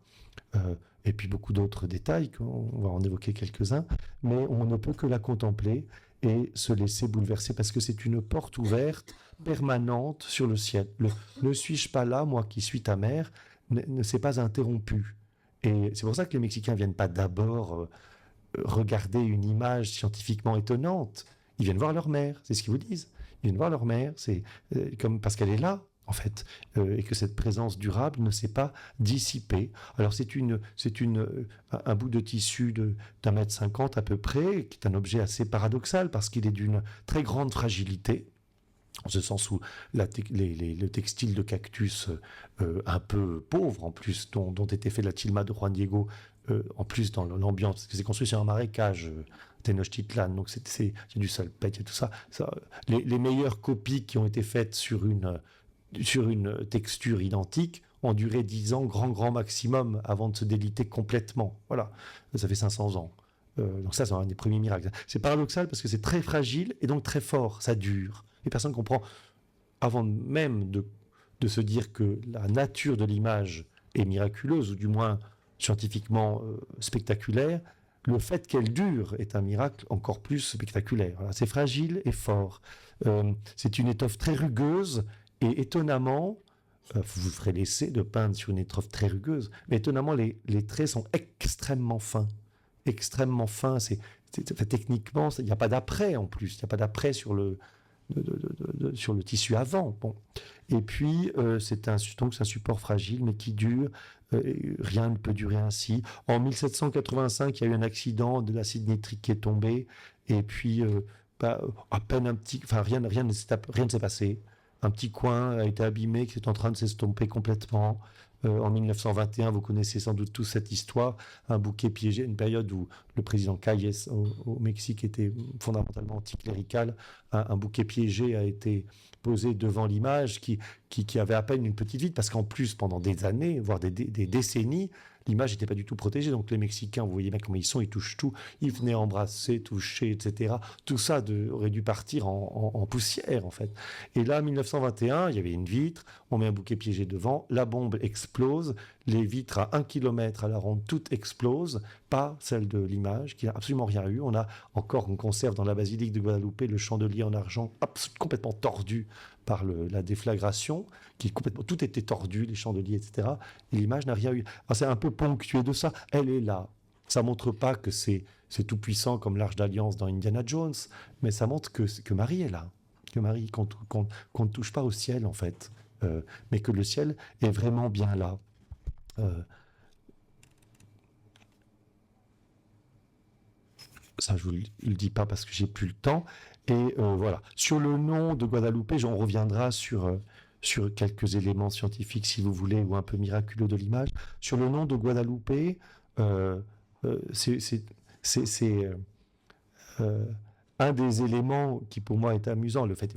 Et puis beaucoup d'autres détails, on va en évoquer quelques-uns, mais on ne peut que la contempler et se laisser bouleverser parce que c'est une porte ouverte, permanente sur le ciel. Ne suis-je pas là, moi qui suis ta mère, ne s'est pas interrompu. Et c'est pour ça que les Mexicains ne viennent pas d'abord regarder une image scientifiquement étonnante. Ils viennent voir leur mère, c'est ce qu'ils vous disent. Ils viennent voir leur mère, c'est comme parce qu'elle est là, en fait, et que cette présence durable ne s'est pas dissipée. Alors c'est un bout de tissu d'un mètre 50 à peu près, qui est un objet assez paradoxal parce qu'il est d'une très grande fragilité. En ce sens où le textile de cactus un peu pauvre, en plus, dont était fait la tilma de Juan Diego, en plus dans l'ambiance, parce que c'est construit sur un marécage, Tenochtitlan, donc il y a du salpêtre, il y a tout ça. Les meilleures copies qui ont été faites sur une texture identique ont duré 10 ans, grand maximum, avant de se déliter complètement. Voilà, ça fait 500 ans. Donc ça, c'est un des premiers miracles. C'est paradoxal parce que c'est très fragile et donc très fort, ça dure. Et personne ne comprend, avant même de se dire que la nature de l'image est miraculeuse, ou du moins scientifiquement spectaculaire, le fait qu'elle dure est un miracle encore plus spectaculaire. Voilà, c'est fragile et fort. C'est une étoffe très rugueuse, et étonnamment, vous ferez l'essai de peindre sur une étoffe très rugueuse, mais étonnamment, les traits sont extrêmement fins. Extrêmement fins. Techniquement, il n'y a pas d'après en plus. Il n'y a pas d'après sur le tissu avant. Bon. Et puis, c'est un support fragile, mais qui dure. Rien ne peut durer ainsi. En 1785, il y a eu un accident de l'acide nitrique qui est tombé, et puis à peine rien ne s'est passé. Un petit coin a été abîmé, qui est en train de s'estomper complètement. En 1921, vous connaissez sans doute tous cette histoire, un bouquet piégé, une période où le président Calles au Mexique était fondamentalement anticlérical. Un bouquet piégé a été posé devant l'image qui avait à peine une petite vitre, parce qu'en plus, pendant des années, voire des décennies, l'image n'était pas du tout protégée. Donc les Mexicains, vous voyez bien comment ils sont, ils touchent tout, ils venaient embrasser, toucher, etc. Tout ça aurait dû partir en poussière, en fait. Et là, en 1921, il y avait une vitre, on met un bouquet piégé devant, la bombe explose, les vitres à 1 km à la ronde, toutes explosent, pas celle de l'image, qui n'a absolument rien eu. On conserve dans la basilique de Guadalupe le chandelier en argent complètement tordu par la déflagration, tout était tordu, les chandeliers, etc. Et l'image n'a rien eu. Alors, c'est un peu ponctué de ça. Elle est là. Ça montre pas que c'est tout puissant comme l'Arche d'Alliance dans Indiana Jones, mais ça montre que Marie est là, que Marie qu'on ne touche pas au ciel en fait, mais que le ciel est vraiment bien là. Ça, je vous le dis pas parce que j'ai plus le temps. Et voilà. Sur le nom de Guadalupe, on reviendra sur quelques éléments scientifiques, si vous voulez, ou un peu miraculeux de l'image. Sur le nom de Guadalupe, c'est un des éléments qui, pour moi, est amusant. Le fait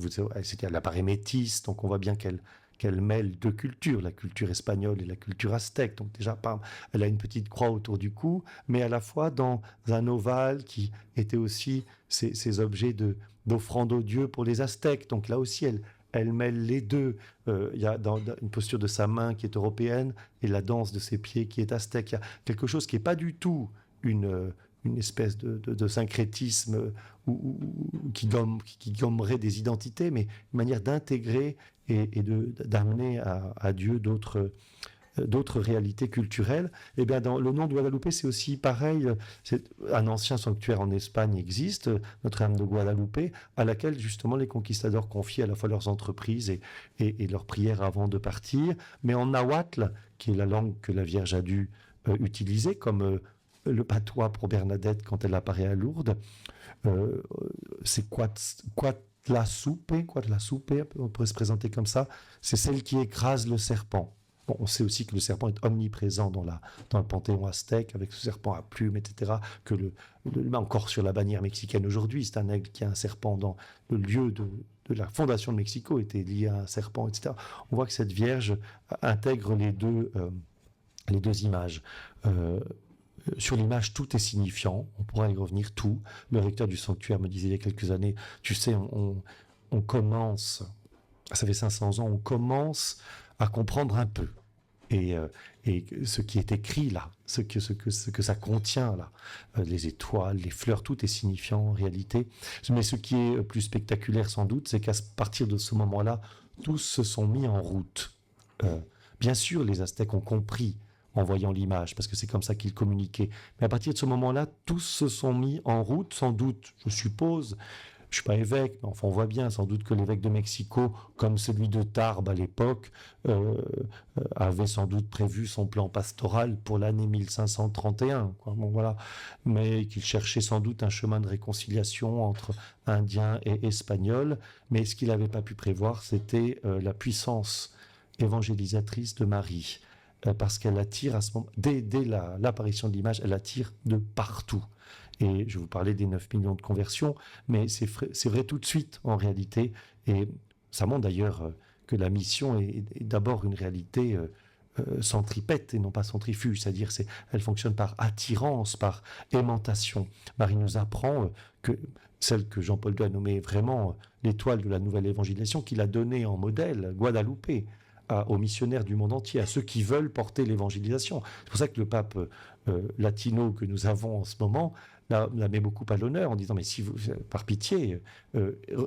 qu'elle apparaît métisse, donc on voit bien qu'elle mêle deux cultures, la culture espagnole et la culture aztèque. Donc déjà, elle a une petite croix autour du cou, mais à la fois dans un ovale qui était aussi ces objets d'offrande aux dieux pour les Aztèques. Donc là aussi, elle mêle les deux. Il y a dans une posture de sa main qui est européenne et la danse de ses pieds qui est aztèque. Il y a quelque chose qui n'est pas du tout une espèce de syncrétisme qui gommerait des identités, mais une manière d'intégrer et d'amener à Dieu d'autres d'autres réalités culturelles. Et bien, dans le nom de Guadalupe, c'est aussi pareil. Un ancien sanctuaire en Espagne existe, Notre-Dame de Guadalupe, à laquelle justement les conquistadors confiaient à la fois leurs entreprises et leurs prières avant de partir. Mais en nahuatl, qui est la langue que la Vierge a dû utiliser, comme le patois pour Bernadette quand elle apparaît à Lourdes, c'est Cuatlazupe, on pourrait se présenter comme ça, c'est celle qui écrase le serpent. Bon, on sait aussi que le serpent est omniprésent dans le panthéon aztèque, avec ce serpent à plumes, etc. Encore sur la bannière mexicaine aujourd'hui, c'est un aigle qui a un serpent dans le lieu de la fondation de Mexico, était lié à un serpent, etc. On voit que cette Vierge intègre les deux images. Sur l'image, tout est signifiant, on pourra y revenir, tout. Le recteur du sanctuaire me disait il y a quelques années, tu sais, on commence, ça fait 500 ans, on commence à comprendre un peu. Et ce qui est écrit là, ce que ça contient là, les étoiles, les fleurs, tout est signifiant en réalité. Mais ce qui est plus spectaculaire sans doute, c'est qu'à partir de ce moment-là, tous se sont mis en route. Bien sûr, les Aztèques ont compris en voyant l'image, parce que c'est comme ça qu'ils communiquaient. Mais à partir de ce moment-là, tous se sont mis en route, sans doute, je suppose. Je ne suis pas évêque, mais enfin, on voit bien sans doute que l'évêque de Mexico, comme celui de Tarbes à l'époque, avait sans doute prévu son plan pastoral pour l'année 1531. Quoi. Bon, voilà. Mais qu'il cherchait sans doute un chemin de réconciliation entre Indiens et Espagnols. Mais ce qu'il n'avait pas pu prévoir, c'était la puissance évangélisatrice de Marie. Parce qu'elle attire à ce moment, dès l'apparition de l'image, elle attire de partout. Et je vous parlais des 9 millions de conversions, mais c'est vrai tout de suite en réalité. Et ça montre d'ailleurs que la mission est d'abord une réalité centripète et non pas centrifuge, c'est-à-dire elle fonctionne par attirance, par aimantation. Marie nous apprend que celle que Jean-Paul II a nommée vraiment l'étoile de la nouvelle évangélisation, qu'il a donnée en modèle, Guadalupe, aux missionnaires du monde entier, à ceux qui veulent porter l'évangélisation. C'est pour ça que le pape latino que nous avons en ce moment la met beaucoup à l'honneur en disant mais si vous, par pitié,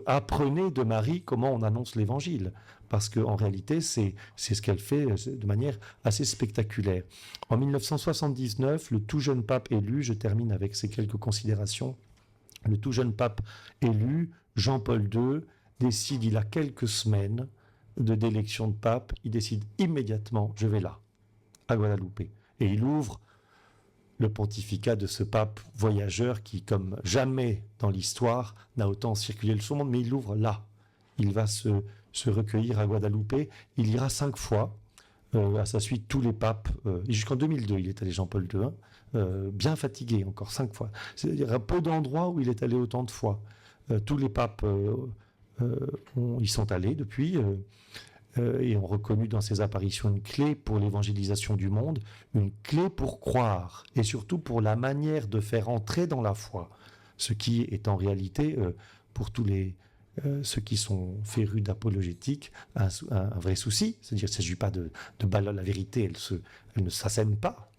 apprenez de Marie comment on annonce l'évangile, parce qu'en réalité c'est ce qu'elle fait de manière assez spectaculaire. En 1979, le tout jeune pape élu, je termine avec ces quelques considérations, le tout jeune pape élu, Jean-Paul II, décide il y a quelques semaines d'élection de pape, il décide immédiatement, je vais là, à Guadalupe. Et il ouvre le pontificat de ce pape voyageur qui, comme jamais dans l'histoire, n'a autant circulé le monde, mais il l'ouvre là. Il va se recueillir à Guadalupe. Il ira 5 fois, à sa suite tous les papes. Jusqu'en 2002, il est allé Jean-Paul II, bien fatigué, encore 5 fois. Il y a peu d'endroits où il est allé autant de fois. Tous les papes y sont allés depuis et ont reconnu dans ces apparitions une clé pour l'évangélisation du monde, une clé pour croire et surtout pour la manière de faire entrer dans la foi, ce qui est en réalité pour tous ceux qui sont férus d'apologétique un vrai souci, c'est-à-dire qu'il ne s'agit pas de balayer la vérité, elle ne s'assène pas.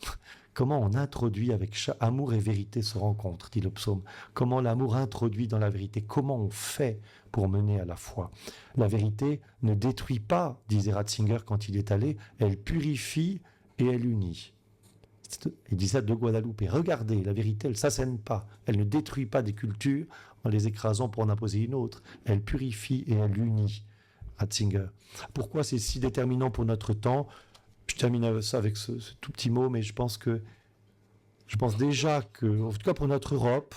Comment on introduit avec amour et vérité se rencontrent, dit le psaume. Comment l'amour introduit dans la vérité. Comment on fait pour mener à la foi. La vérité ne détruit pas, disait Ratzinger quand il est allé, elle purifie et elle unit. Il dit ça de Guadalupe. Regardez, la vérité, elle ne s'assène pas. Elle ne détruit pas des cultures en les écrasant pour en imposer une autre. Elle purifie et elle unit. Ratzinger. Pourquoi c'est si déterminant pour notre temps ? Je termine avec ce tout petit mot, mais je pense déjà que, en tout cas pour notre Europe,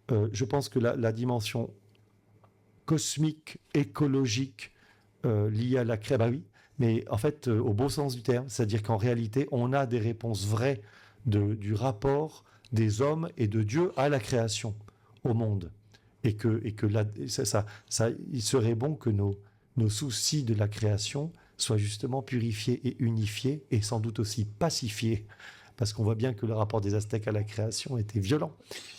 je pense que la dimension cosmique, écologique liée à la création, bah oui, mais en fait au beau sens du terme, c'est-à-dire qu'en réalité, on a des réponses vraies du rapport des hommes et de Dieu à la création, au monde, et que il serait bon que nos soucis de la création soient justement purifiés et unifiés, et sans doute aussi pacifiés, parce qu'on voit bien que le rapport des Aztèques à la création était violent,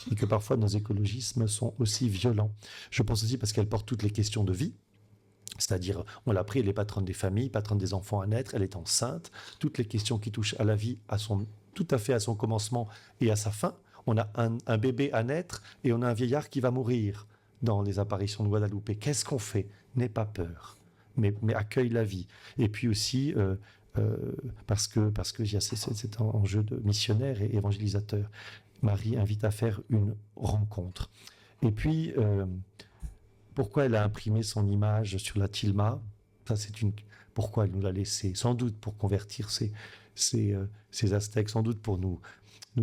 et que parfois nos écologismes sont aussi violents. Je pense aussi parce qu'elle porte toutes les questions de vie, c'est-à-dire, on l'a pris, elle est patronne des familles, patronne des enfants à naître, elle est enceinte, toutes les questions qui touchent à la vie, tout à fait à son commencement et à sa fin. On a un bébé à naître et on a un vieillard qui va mourir dans les apparitions de Guadalupe. Qu'est-ce qu'on fait ? N'aie pas peur. Mais accueille la vie. Et puis aussi, parce que il y a cet enjeu de missionnaire et évangélisateur. Marie invite à faire une rencontre. Et puis, pourquoi elle a imprimé son image sur la tilma? Ça, pourquoi elle nous l'a laissé? Sans doute pour convertir ces Aztèques, sans doute pour nous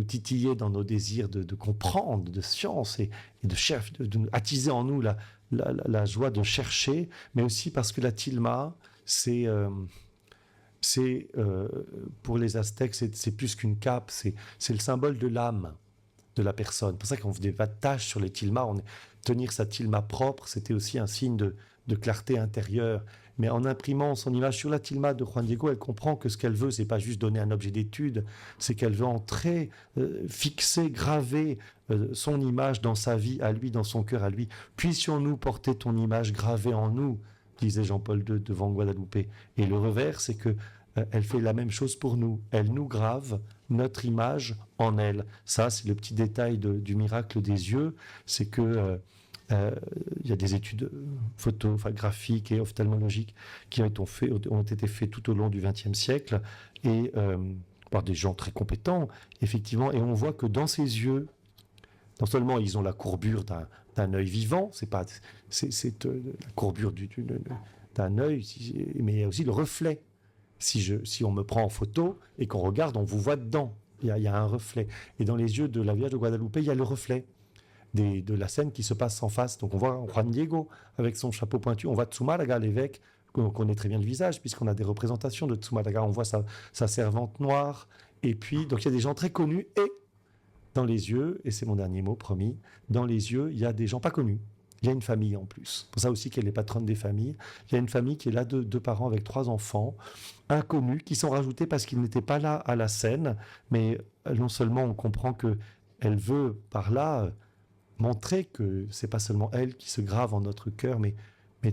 titiller dans nos désirs de comprendre, de science et de attiser en nous la joie de chercher, mais aussi parce que la tilma, pour les Aztèques, c'est plus qu'une cape, c'est le symbole de l'âme de la personne. C'est pour ça qu'on faisait pas de tâches sur les tilmas. Tenir sa tilma propre, c'était aussi un signe de clarté intérieure. Mais en imprimant son image sur la tilma de Juan Diego, elle comprend que ce qu'elle veut, c'est pas juste donner un objet d'étude, c'est qu'elle veut entrer, fixer, graver son image dans sa vie à lui, dans son cœur à lui. Puissions-nous porter ton image gravée en nous, disait Jean-Paul II devant Guadalupe. Et le revers, c'est que elle fait la même chose pour nous. Elle nous grave notre image en elle. Ça, c'est le petit détail du miracle des yeux. C'est que il y a des études photographiques et ophtalmologiques qui ont été faites tout au long du XXe siècle et par des gens très compétents, effectivement. Et on voit que dans ses yeux, non seulement ils ont la courbure d'un œil vivant, c'est la courbure d'un œil, mais il y a aussi le reflet. Si on me prend en photo et qu'on regarde, on vous voit dedans. Il y a un reflet. Et dans les yeux de la Vierge de Guadalupe, il y a le reflet de la scène qui se passe en face. Donc on voit Juan Diego avec son chapeau pointu. On voit Tsumadaga, l'évêque, qu'on connaît très bien le visage, puisqu'on a des représentations de Tsumadaga. On voit sa servante noire. Et puis, donc il y a des gens très connus. Et dans les yeux, et c'est mon dernier mot, promis, dans les yeux, il y a des gens pas connus. Il y a une famille en plus. C'est pour ça aussi qu'elle est patronne des familles. Il y a une famille qui est là, deux parents avec 3 enfants, inconnus, qui sont rajoutés parce qu'ils n'étaient pas là à la scène. Mais non seulement on comprend qu'elle veut par là montrer que c'est pas seulement elle qui se grave en notre cœur, mais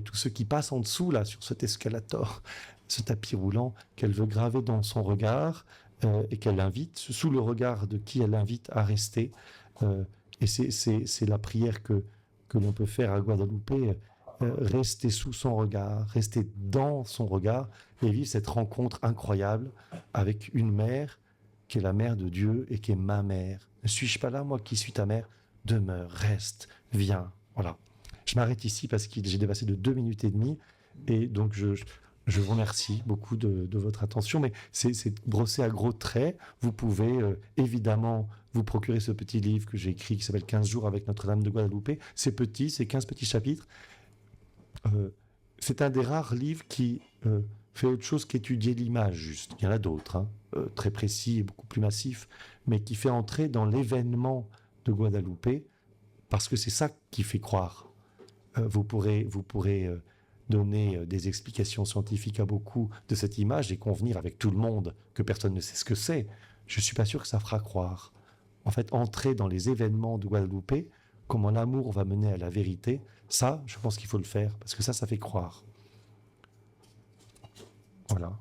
tous ceux qui passent en dessous, là, sur cet escalator, ce tapis roulant, qu'elle veut graver dans son regard et qu'elle invite, sous le regard de qui elle invite à rester. Et c'est la prière que l'on peut faire à Guadalupe, rester sous son regard, rester dans son regard et vivre cette rencontre incroyable avec une mère qui est la mère de Dieu et qui est ma mère. Ne suis-je pas là, moi qui suis ta mère? Demeure, reste, viens. Voilà. Je m'arrête ici parce que j'ai dépassé de 2 minutes et demie et donc je vous remercie beaucoup de votre attention, mais c'est brossé à gros traits. Vous pouvez évidemment vous procurer ce petit livre que j'ai écrit qui s'appelle 15 jours avec Notre-Dame de Guadalupe. C'est petit, c'est 15 petits chapitres. C'est un des rares livres qui fait autre chose qu'étudier l'image juste. Il y en a d'autres, très précis et beaucoup plus massifs, mais qui fait entrer dans l'événement de Guadalupe, parce que c'est ça qui fait croire. Vous pourrez donner des explications scientifiques à beaucoup de cette image et convenir avec tout le monde que personne ne sait ce que c'est. Je ne suis pas sûr que ça fera croire. En fait, entrer dans les événements de Guadalupe, comment l'amour va mener à la vérité, ça, je pense qu'il faut le faire, parce que ça fait croire. Voilà.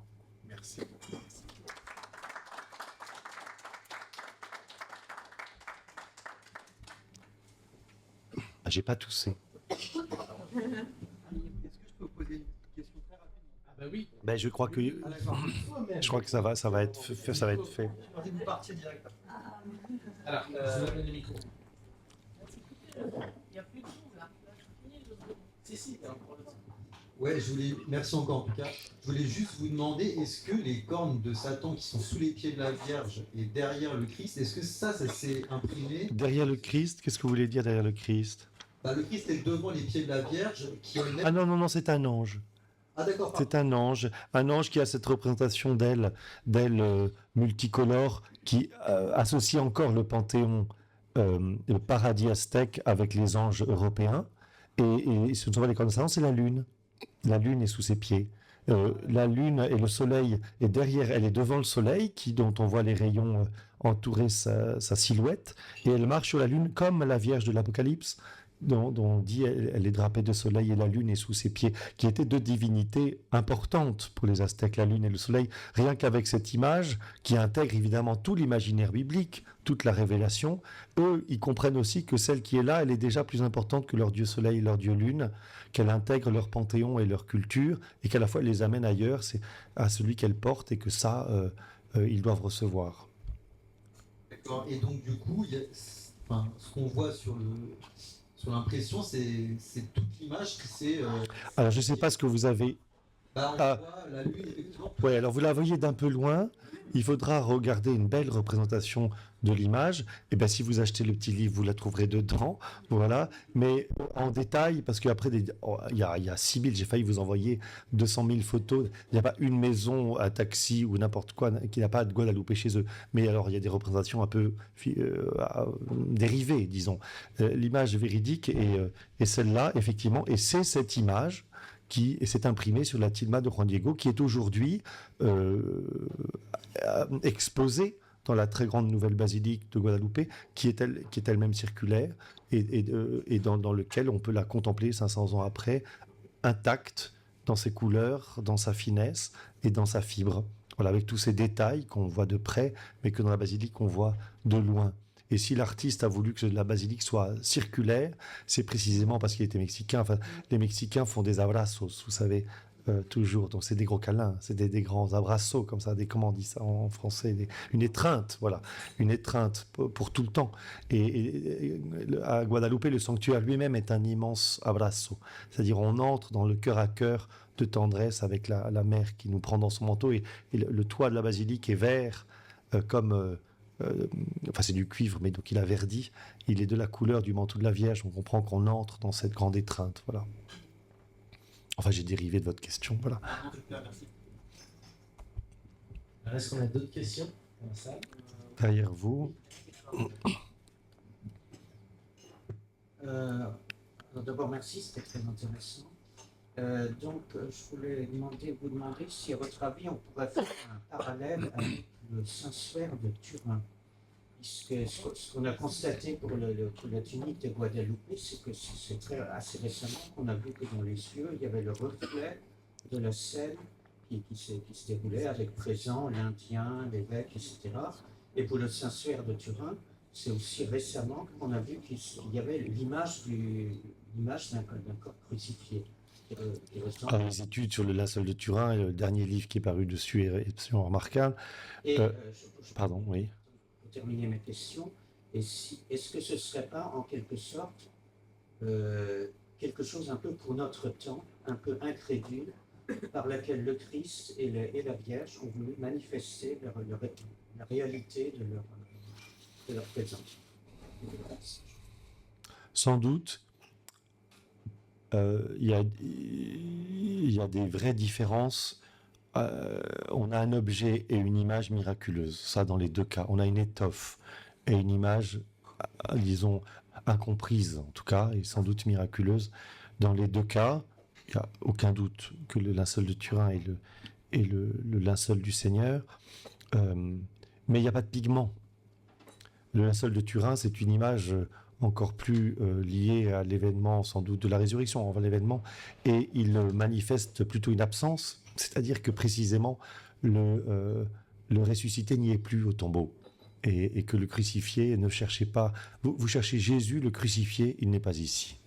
Merci. J'ai pas toussé. Est-ce que je peux vous poser une question très rapidement? Ah bah oui. Ben, je crois que je crois que ça va être fait. Je pensais que vous partiez direct. Alors, je vous amène le micro. Il n'y a plus de son là. Si, Ouais, merci encore en tout cas. Je voulais juste vous demander, est-ce que les cornes de Satan qui sont sous les pieds de la Vierge et derrière le Christ, est-ce que ça s'est imprimé? Derrière le Christ, qu'est-ce que vous voulez dire derrière le Christ? Le Christ est devant les pieds de la Vierge qui est... Ah non, c'est un ange. Ah d'accord. C'est un ange qui a cette représentation d'elle multicolore qui associe encore le panthéon, le paradis aztèque avec les anges européens. Et ce ne sont pas les cornes de Satan, c'est la lune. La lune est sous ses pieds. La lune et le soleil est derrière, elle est devant le soleil, dont on voit les rayons entourer sa silhouette, et elle marche sur la lune comme la Vierge de l'Apocalypse, dont on dit elle est drapée de soleil et la lune est sous ses pieds, qui étaient deux divinités importantes pour les Aztèques, la lune et le soleil. Rien qu'avec cette image, qui intègre évidemment tout l'imaginaire biblique, toute la révélation, eux, ils comprennent aussi que celle qui est là, elle est déjà plus importante que leur dieu soleil et leur dieu lune, qu'elle intègre leur panthéon et leur culture, et qu'à la fois elle les amène ailleurs, c'est à celui qu'elle porte, et que ça, ils doivent recevoir. D'accord. Et donc, du coup, enfin, ce qu'on voit sur l'impression, c'est toute l'image qui s'est. Alors, je ne sais pas ce que vous avez. Bah, on Ah, voit la lune, effectivement. ouais, alors vous la voyez d'un peu loin. Il faudra regarder une belle représentation de l'image. Et bien, si vous achetez le petit livre, vous la trouverez dedans. Voilà. Mais en détail, parce qu'après, il y a 6 000, j'ai failli vous envoyer 200 000 photos. Il n'y a pas une maison, un taxi ou n'importe quoi qui n'a pas de Guadeloupe chez eux. Mais alors, il y a des représentations un peu dérivées, disons. L'image véridique est celle-là, effectivement. Et c'est cette image qui s'est imprimée sur la tilma de Juan Diego, qui est aujourd'hui exposée dans la très grande nouvelle basilique de Guadeloupe, qui est elle-même circulaire, et dans lequel on peut la contempler 500 ans après, intacte dans ses couleurs, dans sa finesse et dans sa fibre. Voilà, avec tous ces détails qu'on voit de près, mais que dans la basilique on voit de loin. Et si l'artiste a voulu que la basilique soit circulaire, c'est précisément parce qu'il était mexicain. Enfin, les Mexicains font des abrazos, vous savez, toujours. Donc c'est des gros câlins, c'est des grands abrazos comme ça, comment on dit ça en français, une étreinte, voilà, une étreinte pour tout le temps. À Guadeloupe, le sanctuaire lui-même est un immense abrazo. C'est-à-dire on entre dans le cœur à cœur de tendresse avec la mère qui nous prend dans son manteau, et le toit de la basilique est vert comme... enfin c'est du cuivre, mais donc il a verdi, il est de la couleur du manteau de la Vierge, on comprend qu'on entre dans cette grande étreinte, voilà. Enfin j'ai dérivé de votre question, voilà. En tout cas, merci. Alors, est-ce qu'on a d'autres questions dans la salle? Derrière vous. Alors, d'abord, merci, c'était très intéressant. Je voulais vous demander si, à votre avis, on pourrait faire un parallèle avec le Saint-Suaire de Turin. Puisque ce qu'on a constaté pour la tunique de Guadeloupe, c'est que c'est assez récemment qu'on a vu que dans les cieux, il y avait le reflet de la scène qui se déroulait avec présent l'Indien, l'évêque, etc. Et pour le Saint-Suaire de Turin, c'est aussi récemment qu'on a vu qu'il y avait l'image d'un corps crucifié. Les études sur le linceul de Turin, le dernier livre qui est paru dessus est absolument remarquable. Pardon, oui. Pour terminer mes questions, est-ce que ce ne serait pas en quelque sorte quelque chose un peu pour notre temps, un peu incrédule, par laquelle le Christ et la Vierge ont voulu manifester la réalité de leur présence? Sans doute, il y a des vraies différences. On a un objet et une image miraculeuse, ça dans les deux cas. On a une étoffe et une image, disons, incomprise en tout cas, et sans doute miraculeuse. Dans les deux cas, il n'y a aucun doute que le linceul de Turin est le linceul du Seigneur, mais il n'y a pas de pigment. Le linceul de Turin, c'est une image encore plus liée à l'événement sans doute de la résurrection, enfin l'événement, et il manifeste plutôt une absence, c'est-à-dire que précisément le ressuscité n'y est plus au tombeau, et que le crucifié ne cherchez pas, vous cherchez Jésus, le crucifié, il n'est pas ici,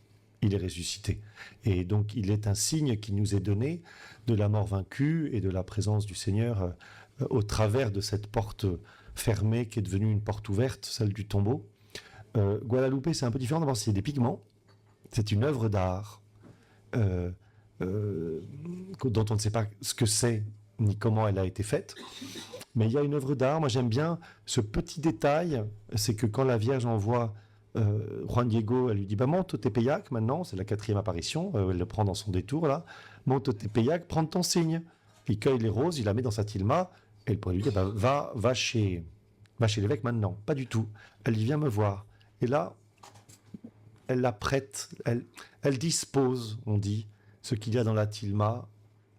il est ressuscité, et donc il est un signe qui nous est donné de la mort vaincue et de la présence du Seigneur au travers de cette porte fermée qui est devenue une porte ouverte, celle du tombeau. Guadeloupe, c'est un peu différent. D'abord, c'est des pigments. C'est une œuvre d'art dont on ne sait pas ce que c'est ni comment elle a été faite. Mais il y a une œuvre d'art. Moi, j'aime bien ce petit détail. C'est que quand la Vierge envoie Juan Diego, elle lui dit monte au Tepeyac maintenant. C'est la 4e apparition. Elle le prend dans son détour là. Monte au Tepeyac, prends ton signe. Il cueille les roses, il la met dans sa tilma. Elle pourrait lui dire va chez l'évêque maintenant. Pas du tout. Elle dit viens me voir. Et là, elle la prête, elle dispose, on dit, ce qu'il y a dans la tilma.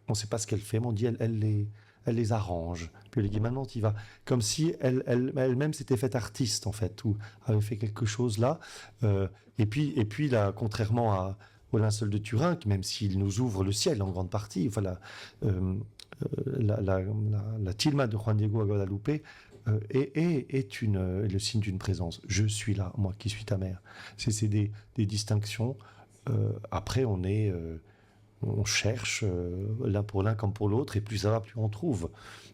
On ne sait pas ce qu'elle fait, mais on dit elle elle les arrange. Puis elle dit maintenant tu y vas. Comme si elle-même s'était faite artiste en fait, ou avait fait quelque chose là. Et puis là, contrairement au linceul de Turin, même s'il nous ouvre le ciel en grande partie, enfin, la tilma de Juan Diego à Guadalupe est le signe d'une présence. Je suis là, moi qui suis ta mère. C'est des distinctions. Après, on cherche l'un pour l'un comme pour l'autre, et plus ça va, plus on trouve.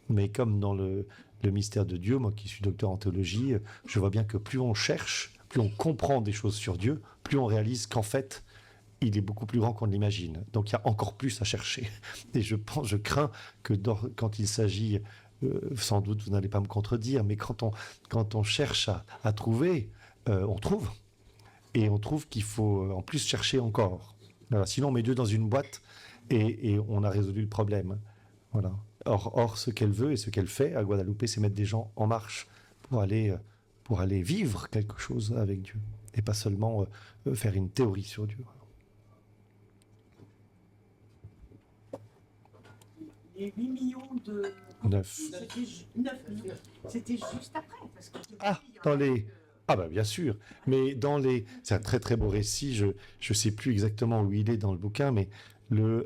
Mais comme dans le mystère de Dieu, moi qui suis docteur en théologie, je vois bien que plus on cherche, plus on comprend des choses sur Dieu, plus on réalise qu'en fait, il est beaucoup plus grand qu'on l'imagine. Donc il y a encore plus à chercher. Et je crains que quand il s'agit, sans doute vous n'allez pas me contredire, mais quand on cherche à trouver, on trouve. Et on trouve qu'il faut en plus chercher encore. Voilà. Sinon on met Dieu dans une boîte et on a résolu le problème. Voilà. Or, ce qu'elle veut et ce qu'elle fait à Guadalupe, c'est mettre des gens en marche pour aller vivre quelque chose avec Dieu. Et pas seulement faire une théorie sur Dieu. Les 8 millions de... 9. C'était 9 millions. C'était juste après. Parce que Bien sûr. Mais c'est un très très beau récit. Je ne sais plus exactement où il est dans le bouquin, mais les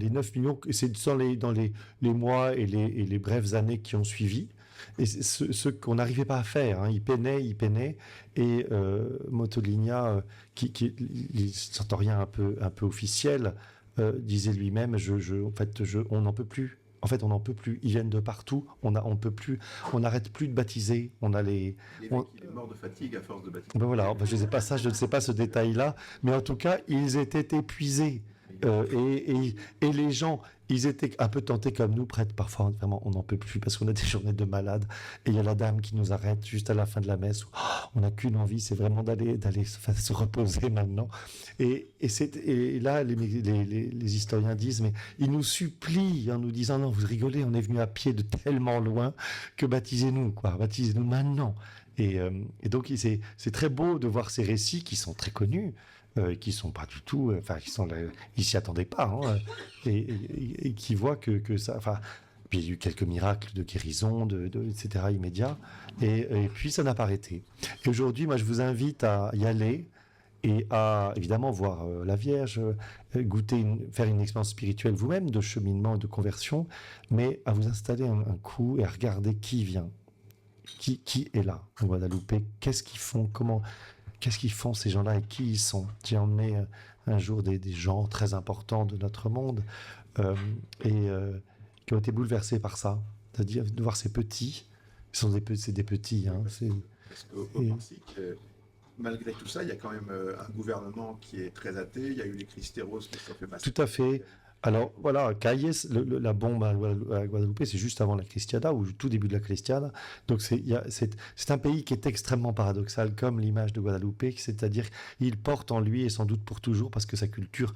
9 millions, c'est dans les mois et les brèves années qui ont suivi. Et ce qu'on n'arrivait pas à faire, hein. Il peinait, et Motolinia, qui est l'historien un peu officiel, disait lui-même, on n'en peut plus. En fait, on n'en peut plus. Ils viennent de partout. On peut plus. On n'arrête plus de baptiser. On a les. Il est mort de fatigue à force de baptiser. Ben voilà. Je ne sais pas ce détail-là, mais en tout cas, ils étaient épuisés. Et les gens, ils étaient un peu tentés comme nous, prêtes parfois, vraiment, on n'en peut plus parce qu'on a des journées de malades. Et il y a la dame qui nous arrête juste à la fin de la messe. Où, on n'a qu'une envie, c'est vraiment d'aller se reposer maintenant. Et là, les historiens disent, mais ils nous supplient en nous disant, non, vous rigolez, on est venu à pied de tellement loin que baptisez-nous, quoi. Baptisez-nous maintenant. Et donc, c'est très beau de voir ces récits qui sont très connus. Qui sont pas du tout, ils s'y attendaient pas, hein, et qui voient que ça, puis il y a eu quelques miracles de guérison, etc. immédiats, et puis ça n'a pas arrêté. Et aujourd'hui, moi, je vous invite à y aller et à évidemment voir la Vierge, faire une expérience spirituelle vous-même de cheminement, de conversion, mais à vous installer un coup et à regarder qui vient, qui est là en Guadalupe, qu'est-ce qu'ils font, qu'est-ce qu'ils font ces gens-là et qui ils sont. J'ai emmené un jour des gens très importants de notre monde qui ont été bouleversés par ça. C'est-à-dire de voir ces petits. C'est des petits. Hein, parce qu'au Mexique, malgré tout ça, il y a quand même un gouvernement qui est très athée. Il y a eu les cristeros qui se sont fait massacrer. Tout à fait. Alors voilà, Calles, la bombe à Guadalupe, c'est juste avant la Cristiada, ou tout début de la Cristiada. Donc c'est un pays qui est extrêmement paradoxal, comme l'image de Guadalupe, c'est-à-dire qu'il porte en lui, et sans doute pour toujours, parce que la culture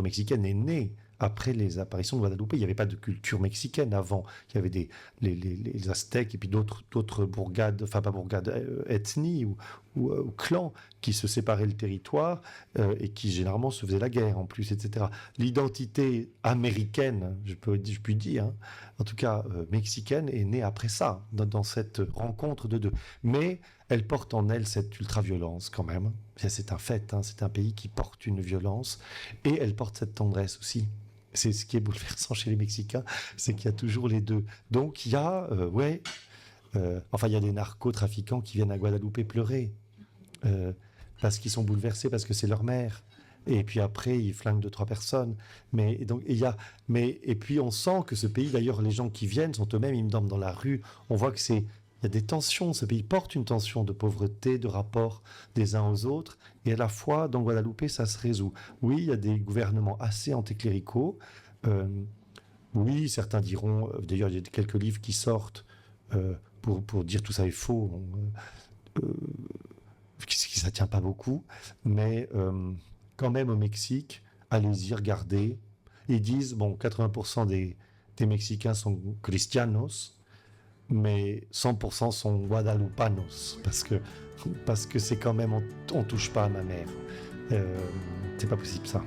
mexicaine est née après les apparitions de Guadalupe. Il n'y avait pas de culture mexicaine avant. Il y avait les Aztèques et puis d'autres bourgades, enfin pas bourgades, ethnies ou clans qui se séparaient le territoire et qui généralement se faisaient la guerre en plus, etc. L'identité américaine, je puis dire, hein, en tout cas mexicaine, est née après ça, dans cette rencontre de deux. Mais elle porte en elle cette ultra-violence quand même. C'est un fait, hein, c'est un pays qui porte une violence et elle porte cette tendresse aussi. C'est ce qui est bouleversant chez les Mexicains, c'est qu'il y a toujours les deux. Donc il y a, il y a des narcotrafiquants qui viennent à Guadalupe pleurer parce qu'ils sont bouleversés, parce que c'est leur mère. Et puis après, ils flinguent 2-3 personnes. Et puis on sent que ce pays, d'ailleurs, les gens qui viennent sont eux-mêmes, ils me dorment dans la rue. On voit que il y a des tensions. Ce pays porte une tension de pauvreté, de rapport des uns aux autres. Et à la fois, dans Guadalupe, ça se résout. Oui, il y a des gouvernements assez antécléricaux. Oui, certains diront... D'ailleurs, il y a quelques livres qui sortent pour dire tout ça est faux. Ça ne tient pas beaucoup. Mais quand même, au Mexique, allez-y, regardez. Ils disent, 80% des Mexicains sont cristianos, mais 100% sont guadalupanos, parce que c'est quand même, on touche pas à ma mère. C'est pas possible ça.